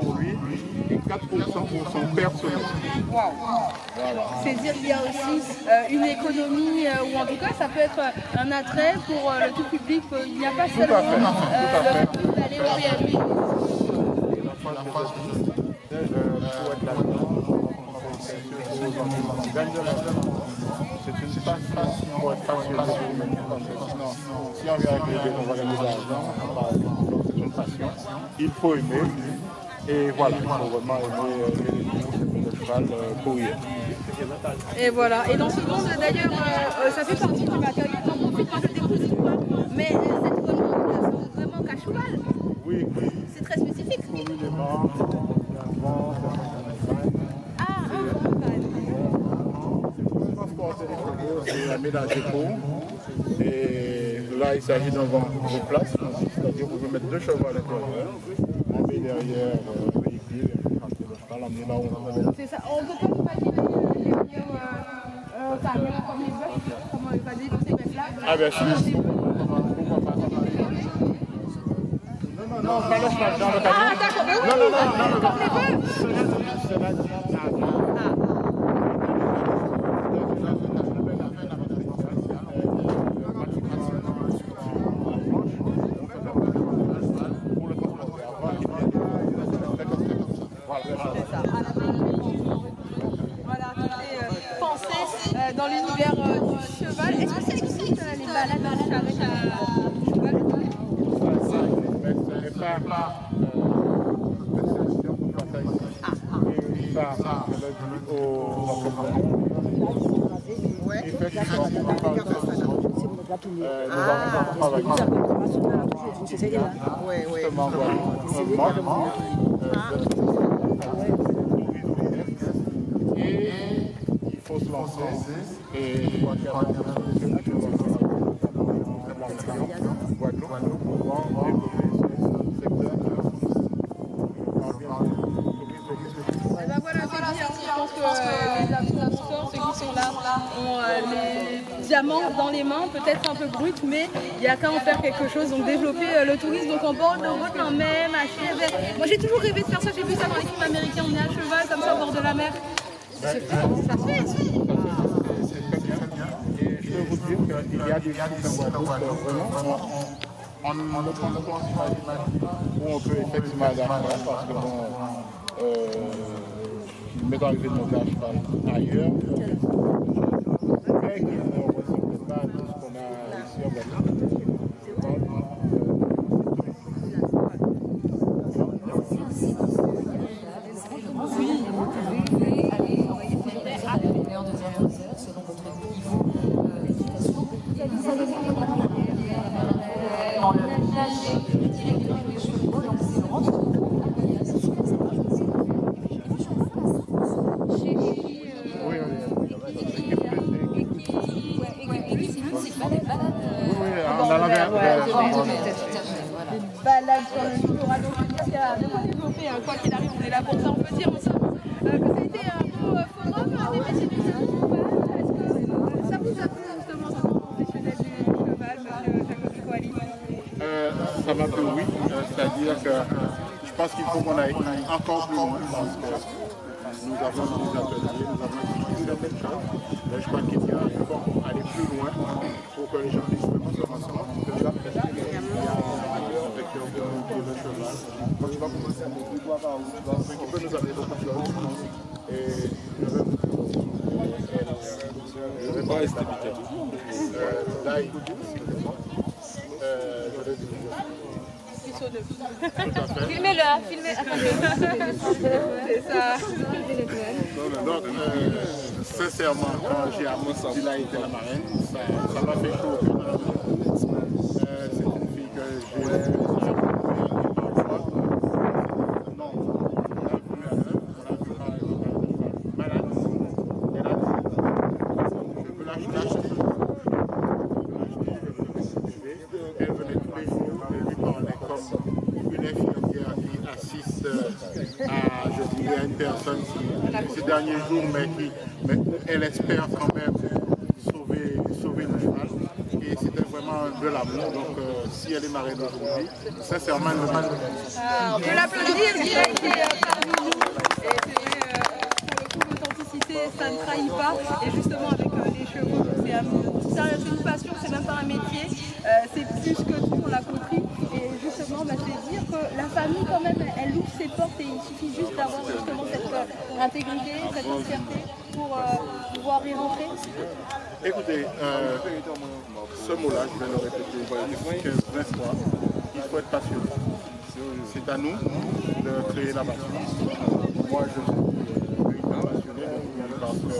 C: Pour lui et 4% pour son personnel.
B: Wow. Voilà. C'est-à-dire qu'il y a aussi une économie, ou en tout cas ça peut être un attrait pour le tout public. Il n'y a pas seulement le fait d'aller au PMI.
C: C'est une passion pour être passionné. Si on vient avec les on va gagner de l'argent, c'est une passion. Il faut aimer. Et voilà, il faut vraiment aimer le cheval courir.
B: Et voilà, et dans ce monde d'ailleurs, ça fait partie du matériel, j'en profite quand je découvre pas, mais cette remorque, ça vaut vraiment qu'à cheval.
C: Oui.
B: C'est très spécifique.
C: Communément, il y a un vent, c'est la médaille d'épaule. Et là, il s'agit d'un vent de place, c'est-à-dire qu'on peut mettre 2 chevaux à l'intérieur. On met derrière le véhicule et on le cheval, emmener là où on veut.
B: C'est ça, on ne peut pas imaginer derrière camions comme les bœufs, comment on va dire dans ces bœufs-là.
C: Ah ben si. Pourquoi pas? Non, pas le cheval dans le camion.
B: Ah d'accord, mais oui, comme les bœufs.
C: Cela dit,
B: dans l'univers du cheval. Est-ce que ça existe les balades en charrette à cheval?
C: Mais ce n'est pas effectivement, et il faut se lancer et
B: je pense que les influenceurs, ceux qui sont là, ont les diamants dans les mains, peut-être un peu brut, mais il n'y a qu'à en faire quelque chose, donc développer le tourisme donc en bord de route quand même, à cheval. Moi j'ai toujours rêvé de faire ça, j'ai vu ça dans les films américains, on est à cheval comme ça au bord de la mer. Ça se fait.
C: Et je peux vous dire qu'il y a des vraiment on ne peut pas s'imaginer où on peut effectivement aller parce que bon, il m'est arrivé de monter à cheval ailleurs, mais qui ne ressemble pas à tout ce qu'on a ici en Guadeloupe.
B: Balade sur le littoral, donc je veux dire qu'il y a de quoi développer, quoi qu'il arrive, on est là pour ça, on peut dire aussi que ça a été un peu forum, des métiers du cheval. Est-ce que ça vous a plu justement ce monde professionnel du cheval, monsieur Jacobi Coali?
C: Ça m'a plu, oui, c'est-à-dire que je pense qu'il faut qu'on aille encore plus loin parce que nous avons des ateliers, nous avons certaines choses, mais je crois qu'il faut aller plus loin pour que les gens puissent vraiment se rendre compte que là, le cheval. Moi, je pense qu'il peut nous amener beaucoup de choses. Et je vais pas rester là,
B: filmez-le, filmez. C'est ça.
C: Donc, sincèrement, quand j'ai annoncé qu'il a été la marraine, ça m'a fait chaud. C'est une fille que j'ai. Ces derniers jours, mais elle espère quand même sauver le cheval. Et c'était vraiment de l'amour. Donc, si elle est marraine aujourd'hui, sincèrement, elle le mérite.
B: On peut l'applaudir, il a été parmi nous. Et c'est vrai, pour le coup, l'authenticité, ça ne trahit pas. Et justement, avec les chevaux, c'est une passion, c'est même pas un métier. C'est plus que tout, on l'a compris. Et justement, je vais dire que la famille, quand même, elle ouvre ses portes et il suffit juste d'avoir justement cette intégrité, cette entièreté pour pouvoir y rentrer.
C: Écoutez, ce mot-là, je vais le répéter 15-20 fois, il faut être passionné. C'est à nous de créer la passion. Moi, je suis passionné parce que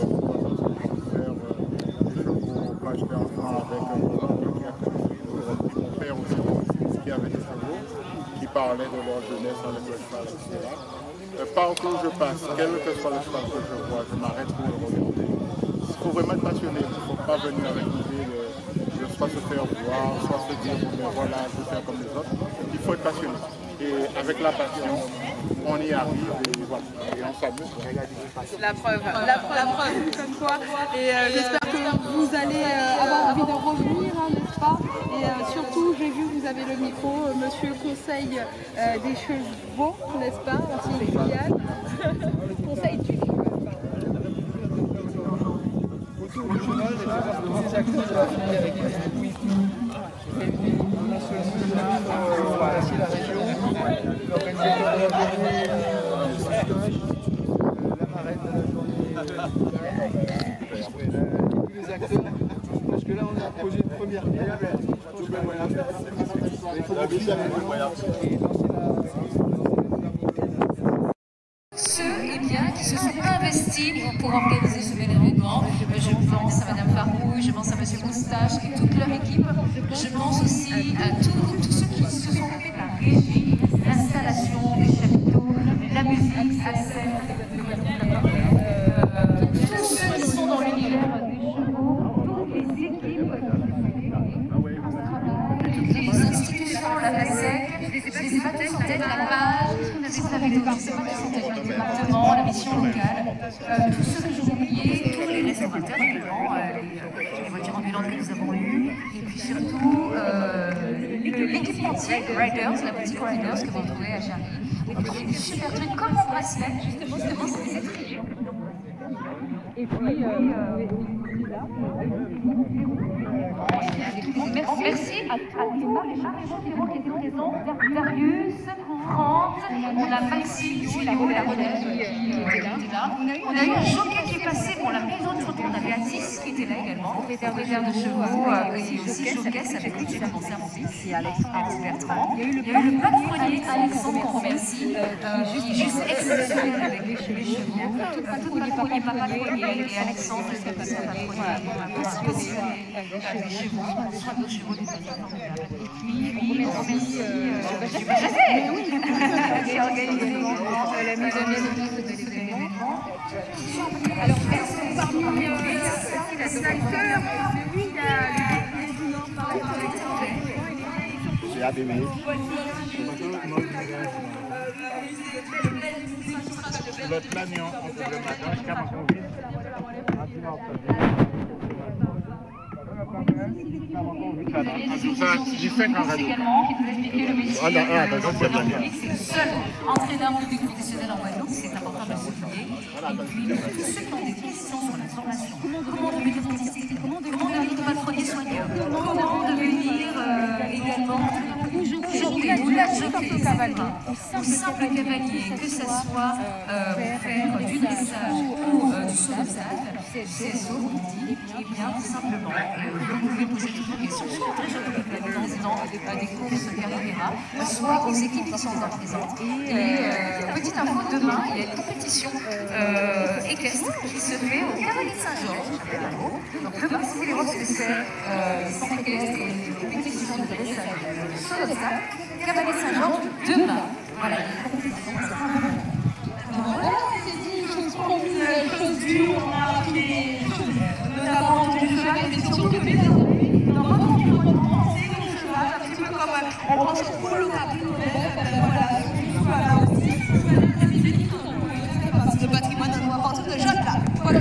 C: faire des chevaux, quand j'étais enfant avec mon père aussi, qui avait des chevaux, qui parlait de leur jeunesse avec le cheval, etc. Partout où je passe, quel que soit le cheval que je vois, je m'arrête pour le regarder. Il faut vraiment être passionné, il ne faut pas venir avec l'idée de soit se faire voir, soit se dire ben voilà, je veux faire comme les autres. Il faut être passionné. Et avec la passion, on y arrive et voilà, et on s'amuse.
B: La preuve, comme quoi. Et j'espère que vous allez avoir envie de revenir, n'est-ce pas? Et surtout, j'ai vu que vous avez le micro, monsieur Conseil des chevaux, n'est-ce pas? Anti-Guyane. Conseil du cheval.
E: Le cheval est partie des acteurs de la famille avec Louis. Et puis, non seulement là, c'est la région, l'organisateur de la journée, la marraine de la journée,
O: Ceux qui se sont investis pour organiser ce bel événement. Je pense à Madame Farouille, je pense à Monsieur Moustache et toute leur équipe. Je pense aussi à tous ceux qui se sont occupés de la régie, l'installation des chapiteaux, la musique, la scène, tous ceux qui sont dans l'univers des chevaux, toutes les équipes, les institutions, la PASEC, je ne les ai pas tous en tête, la page, vous avez tous le département, la mission locale, tous ceux que j'ai oubliés, tous les restaurateurs également, les voitures ambulantes que nous avons eues, et puis surtout l'équipe entière de Riders, la boutique Riders que vous trouvez à Jarry. Et puis il y a des super trucs comme mon bracelet, justement c'est cette région. Et puis, merci à tous les gens qui étaient présents, Darius, Franck, on a Maxime, Léo et la relève qui était là. On a eu un jockey qui est passé pour la maison de photo, on a Béatrice qui était là également, propriétaire de chevaux, et aussi showcase avec qui j'ai commencé à monter, c'est Alexandre Bertrand. Il y a eu le patronnier Alexandre qu'on remercie, qui est juste exceptionnel avec les chevaux, tout patronnier, pas patronnier, et Alexandre qui est passé à patronnier, passionné des chevaux, soit nos chevaux du pays. Et puis, on remercie, je sais, qui a organisé la mise en œuvre de l'événement. Alors, parmi les snipers, oui, il y a
C: j'ai abîmé. Le plan est en problème matin, je calme encore vite.
O: J'ai fait un radio. Qui vous expliquer le métier c'est le seul entraîneur public professionnel en Guadeloupe, c'est important de le souligner. Et puis, tous ceux qui ont des questions sur la formation, comment devenir statistique, comment devenir patronnier soigneur, comment devenir également jockey, ou simple cavalier, que ce soit pour faire du dressage ou du sauvetage, CSO, on dit, et bien tout simplement, vous pouvez poser toutes vos questions, soit très jeunes dans des courses Carrera, soit aux équipes qui sont encore présentes. Et petite info, demain, il y a une compétition équestre qui se fait au Cavalier de Saint-Georges. Donc demain, si vous voulez voir ce que c'est, les centres équestres et les compétitions de dressage sur le stade, Cavalier de Saint-Georges, demain. Voilà, il y a une compétition. Voilà, c'est dit, chose promise, chose dure, on a appris notamment du cheval, mais surtout que mes amis, dans votre environnement, c'est le cheval, un petit peu comme on pense pour le voilà aussi, le patrimoine de nos enfants, de jeunes là, voilà.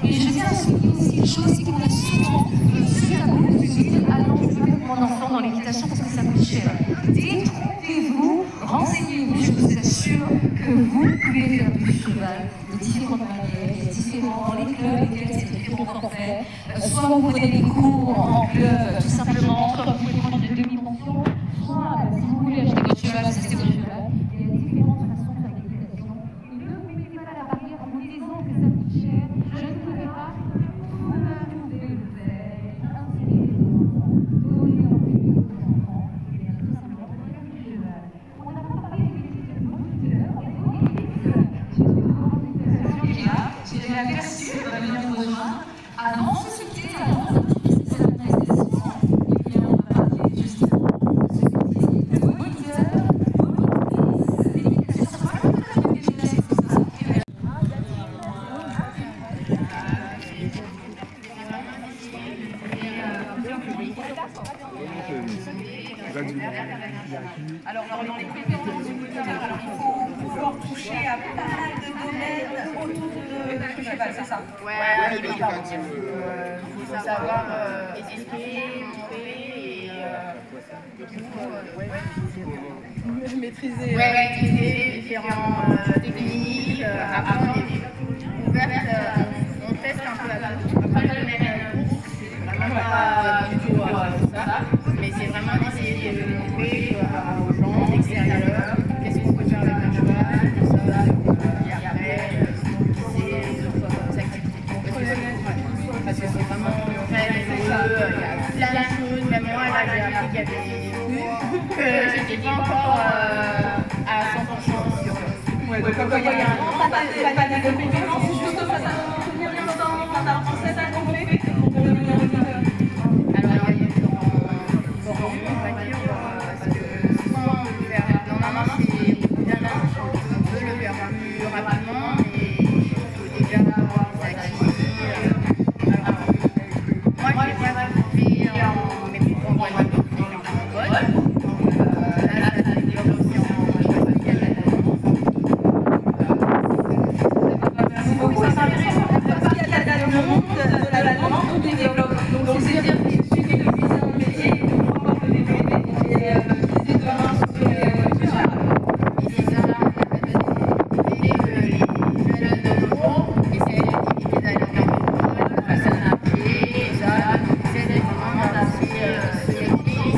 O: Et je tiens à souligner aussi une chose, c'est qu'on a souvent ce tabou de se dire, ah non, je veux mettre mon enfant dans l'équitation parce que ça coûte cher. Détrompez-vous, renseignez-vous, je vous assure que vous pouvez faire du cheval de différentes manières, il y a différents dans les clubs, c'est différents forfaits, soit vous prenez des cours en club, tout simplement, soit vous pouvez prendre de demi-pension, soit si vous voulez acheter votre cheval, vous achetez votre cheval, il y a différentes façons de faire l'équitation. Et ne vous mettez pas la barrière en vous disant que ça coûte cher, je ne pourrais pas, vous pouvez le faire, inscrivez les enfants, donnez envie aux enfants, et bien tout simplement, faire du cheval. On n'a pas parlé des métiers de moniteur, j'ai aperçu, elle va venir nous rejoindre, avant ce métier, avant c'est la prestation, et bien on va parler justement de ce métier de moniteur, monitrice, d'éducation, ça va pas la même chose, tout ça. Alors, dans les préférences du moniteur, il faut pouvoir toucher à pas mal de domaines autour de ce cheval, c'est ça?
P: Ouais, il faut savoir éduquer, monter et maîtriser différentes techniques. Après, on est ouverte, on teste un peu la course. Après, le même course, c'est vraiment pas du tout ça, mais c'est vraiment d'essayer de montrer aux gens extérieurs qu'est-ce qu'on peut faire avec un cheval, tout ça, et après, c'est d'autres activités professionnelles. Parce que c'est vraiment très rigoureux, il y a plein de choses. qui avait vu que j'étais pas encore à 100% sûre.
B: Ouais, donc comme il y a un grand panel de compétences, c'est juste face à combien de temps c'est ça qu'on fait pour devenir auditeur?
P: Alors, il y a eu on va dire, parce que souvent on peut le faire, normalement c'est bien là, on peut le faire plus rapidement, mais il faut déjà avoir des activités. Alors, moi j'ai vraiment fait en métropole en Guadeloupe, en Cambodge, donc là ça s'est développé en
B: donc c'est dire qu'il suffit de viser un métier et de pouvoir le développer et viser demain sur les
P: et c'est ça, les jeunes de l'euro, et c'est l'activité d'aller en métropole, passer un appel, et ça, c'est vraiment d'assez ce métier.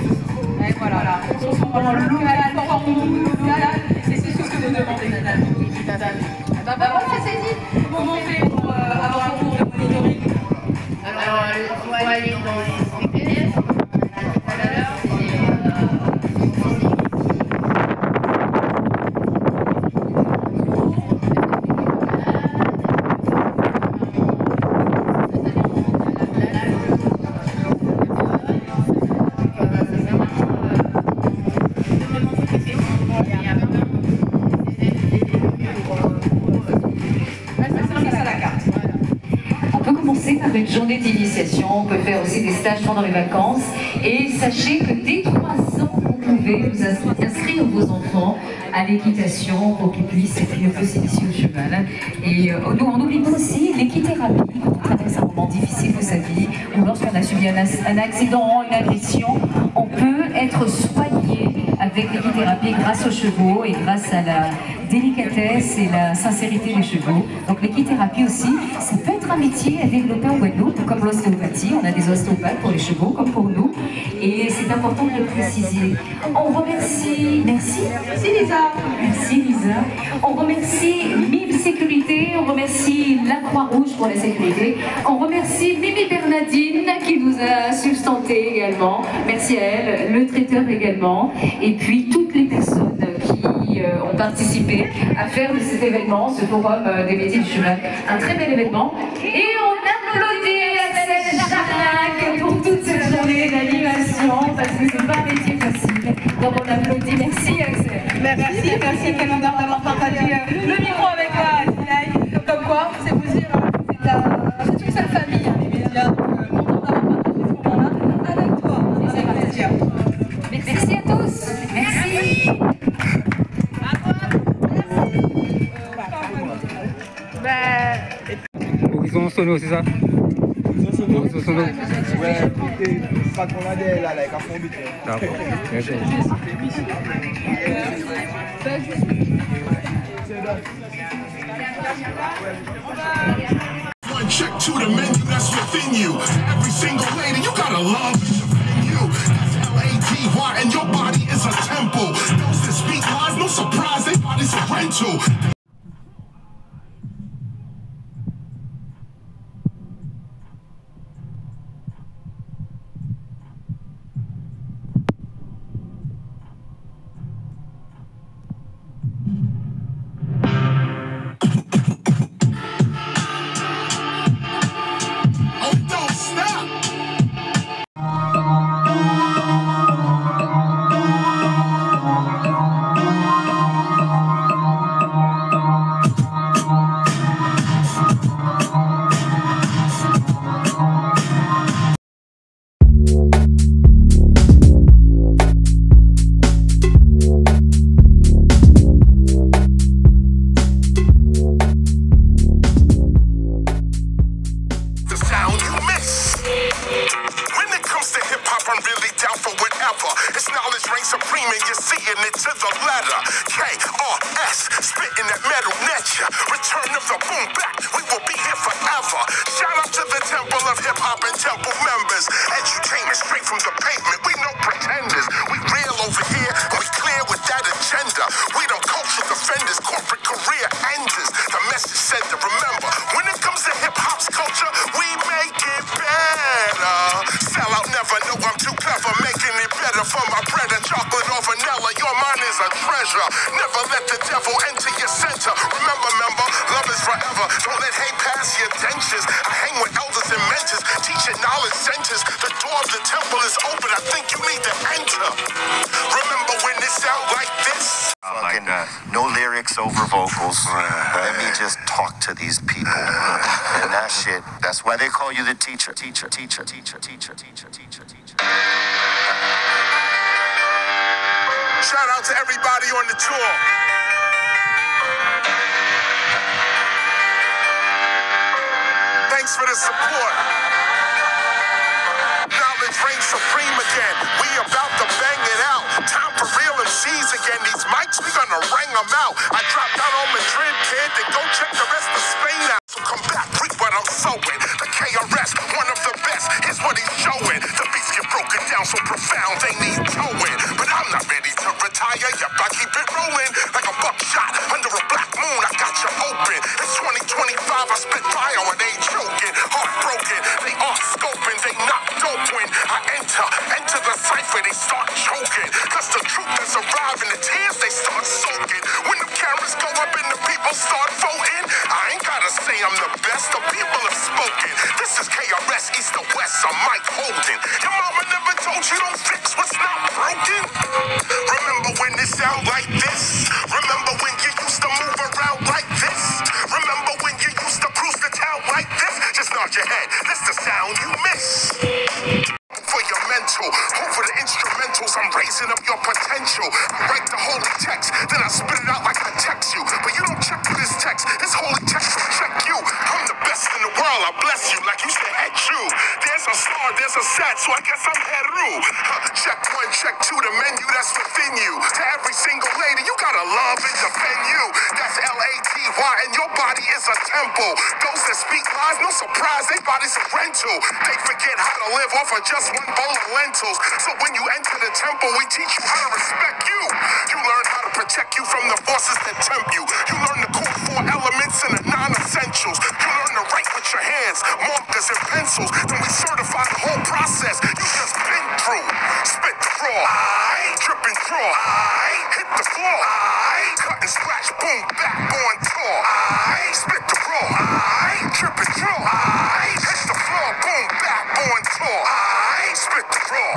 B: Et voilà, on se sent vraiment local, formons-nous local, et c'est ce que vous demandez. Bah voilà, c'est dit. Comment on fait pour avoir un cours de monitoring?
P: Alors, il faut aller dans les CPS, comme on a dit tout à l'heure,
O: Par une journée d'initiation, on peut faire aussi des stages pendant les vacances et sachez que dès 3 ans, vous pouvez vous inscrire vos enfants à l'équitation pour qu'ils puissent être un peu s'initier au cheval. Et on n'oublie pas aussi l'équithérapie quand on traverse un moment difficile de sa vie ou lorsqu'on a subi un accident, une agression, on peut être soigné avec l'équithérapie grâce aux chevaux et grâce à la délicatesse et la sincérité des chevaux. Donc l'équithérapie aussi, ça peut être un métier à développer en Guadeloupe, comme l'ostéopathie. On a des ostéopathes pour les chevaux, comme pour nous. Et c'est important de le préciser. On remercie... Merci.
B: Merci Lisa.
O: Merci Lisa. On remercie MIB Sécurité, on remercie la Croix-Rouge pour la sécurité. On remercie Mimi Bernadine qui nous a substanté également. Merci à elle, le traiteur également. Et puis toutes les personnes qui ont participé à faire de cet événement, ce forum des métiers du cheval, un très bel événement. Et on applaudit Axel Jarnac pour toute cette journée d'animation, parce que c'est pas un métier facile. Donc on applaudit. Merci Axel.
B: Merci Calendar d'avoir partagé le micro avec moi. Comme quoi, c'est vous dire, c'est une seule famille, les médias. Donc content d'avoir partagé ce moment-là avec toi. C'est un plaisir.
O: Merci à tous. Merci.
A: Horizon Sono, c'est ça? Horizon Sono.
E: Ouais, pas de commandé là, avec un fond but.
A: D'accord, merci.
U: One check to the menu that's within you. Every single lady, you gotta love you. That's L-A-D-Y, and your body is a temple. Those that speak lies, no surprise, their body's a rental. a treasure. Never let the devil enter your center. Remember, love is forever. Don't let hate pass your dentures. I hang with elders and mentors, teaching knowledge centers. The door of the temple is open. I think you need to enter. Remember when it sound like this?
D: No lyrics over vocals. Let me just talk to these people. And that shit, that's why they call you the teacher. Teacher.
U: Shout out to everybody on the tour. Thanks for the support. Knowledge reigns supreme again. We about to bang it out. Time for real MCs again. These mics, we gonna ring them out. I dropped out on Madrid, kid. Then go check the rest of Spain out. So come back, reap what I'm sowing. The KRS, one of the best. Here's what he's showing. The beats get broken down so profound, they need towing. But I'm not ready to retire. Yep, I keep it rolling like a buckshot under a black moon. I got you open. It's 2025. I spit fire when they joking. Heartbroken, they off scoping. They not dope when I enter the cipher. They start choking. Cause the truth is arriving. The tears they start soaking. When the cameras go up and the people start voting, I ain't gotta say I'm the best. The people have spoken. This is KRS East to West. I'm Mike Holden. Your mama never told you don't fix what's not broken. Remember when it sound like this? Remember when you used to move around like this? Remember when you used to cruise the town like this? Just nod your head. This the sound you miss. For your mental, over the instrumentals, I'm raising up your potential. I write the holy text, then I spit it out like I text you. But you don't check for this text, this holy text will check you. I'm the best in the world, I bless you like you said head you. There's a star, there's a set, so I guess I'm Heru. Check one, check two, the menu that's within you. To every single lady, you gotta love and defend you. That's L-A-T-Y, and your body is a temple. Those that speak lies, no surprise, they bodies a rental. They forget how to live off of just one bowl of lentils. So when you enter the temple, we teach you how to respect you. You learn how to protect you from the forces that tempt you. You learn the core 4 elements and the non-essentials. You learn to write with your hands, markers and pencils. Then we certify the whole process you just been through. Spit the raw, drip and draw, hit the floor, cut and scratch, boom, backbone tour. Spit the raw, drip and draw, hit the floor, boom, backbone tour. Spit the raw,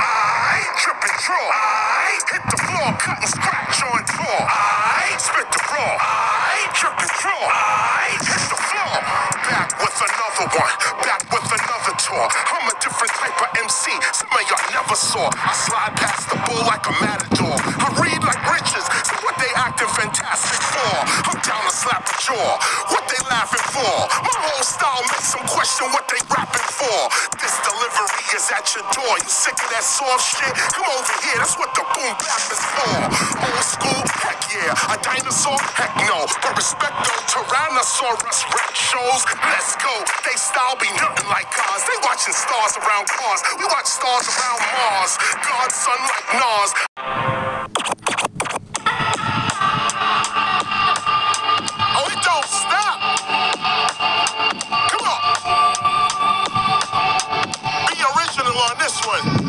U: drip and draw, hit the floor, cut and scratch on tour. Spit the raw, drip and draw, hit the floor. Back with another one, back with another tour. I'm a different type of MC, some of y'all never saw. I slide past the bull like a matador. I read like riches, so what they acting fantastic for? I'm down to slap a jaw, what they laughing for? My whole style makes them question what they rapping for. This delivery is at your door. You sick of that soft shit? Come over here, that's what the boom bap is for. Old school, heck yeah. A dinosaur? Heck no. But respect those Tyrannosaurus Rex shows. Let's go. They style be nothing like ours. They watching stars around cars. We watch stars around Mars. God's son like Nas. Oh, it don't stop. Come on. Be original on this one.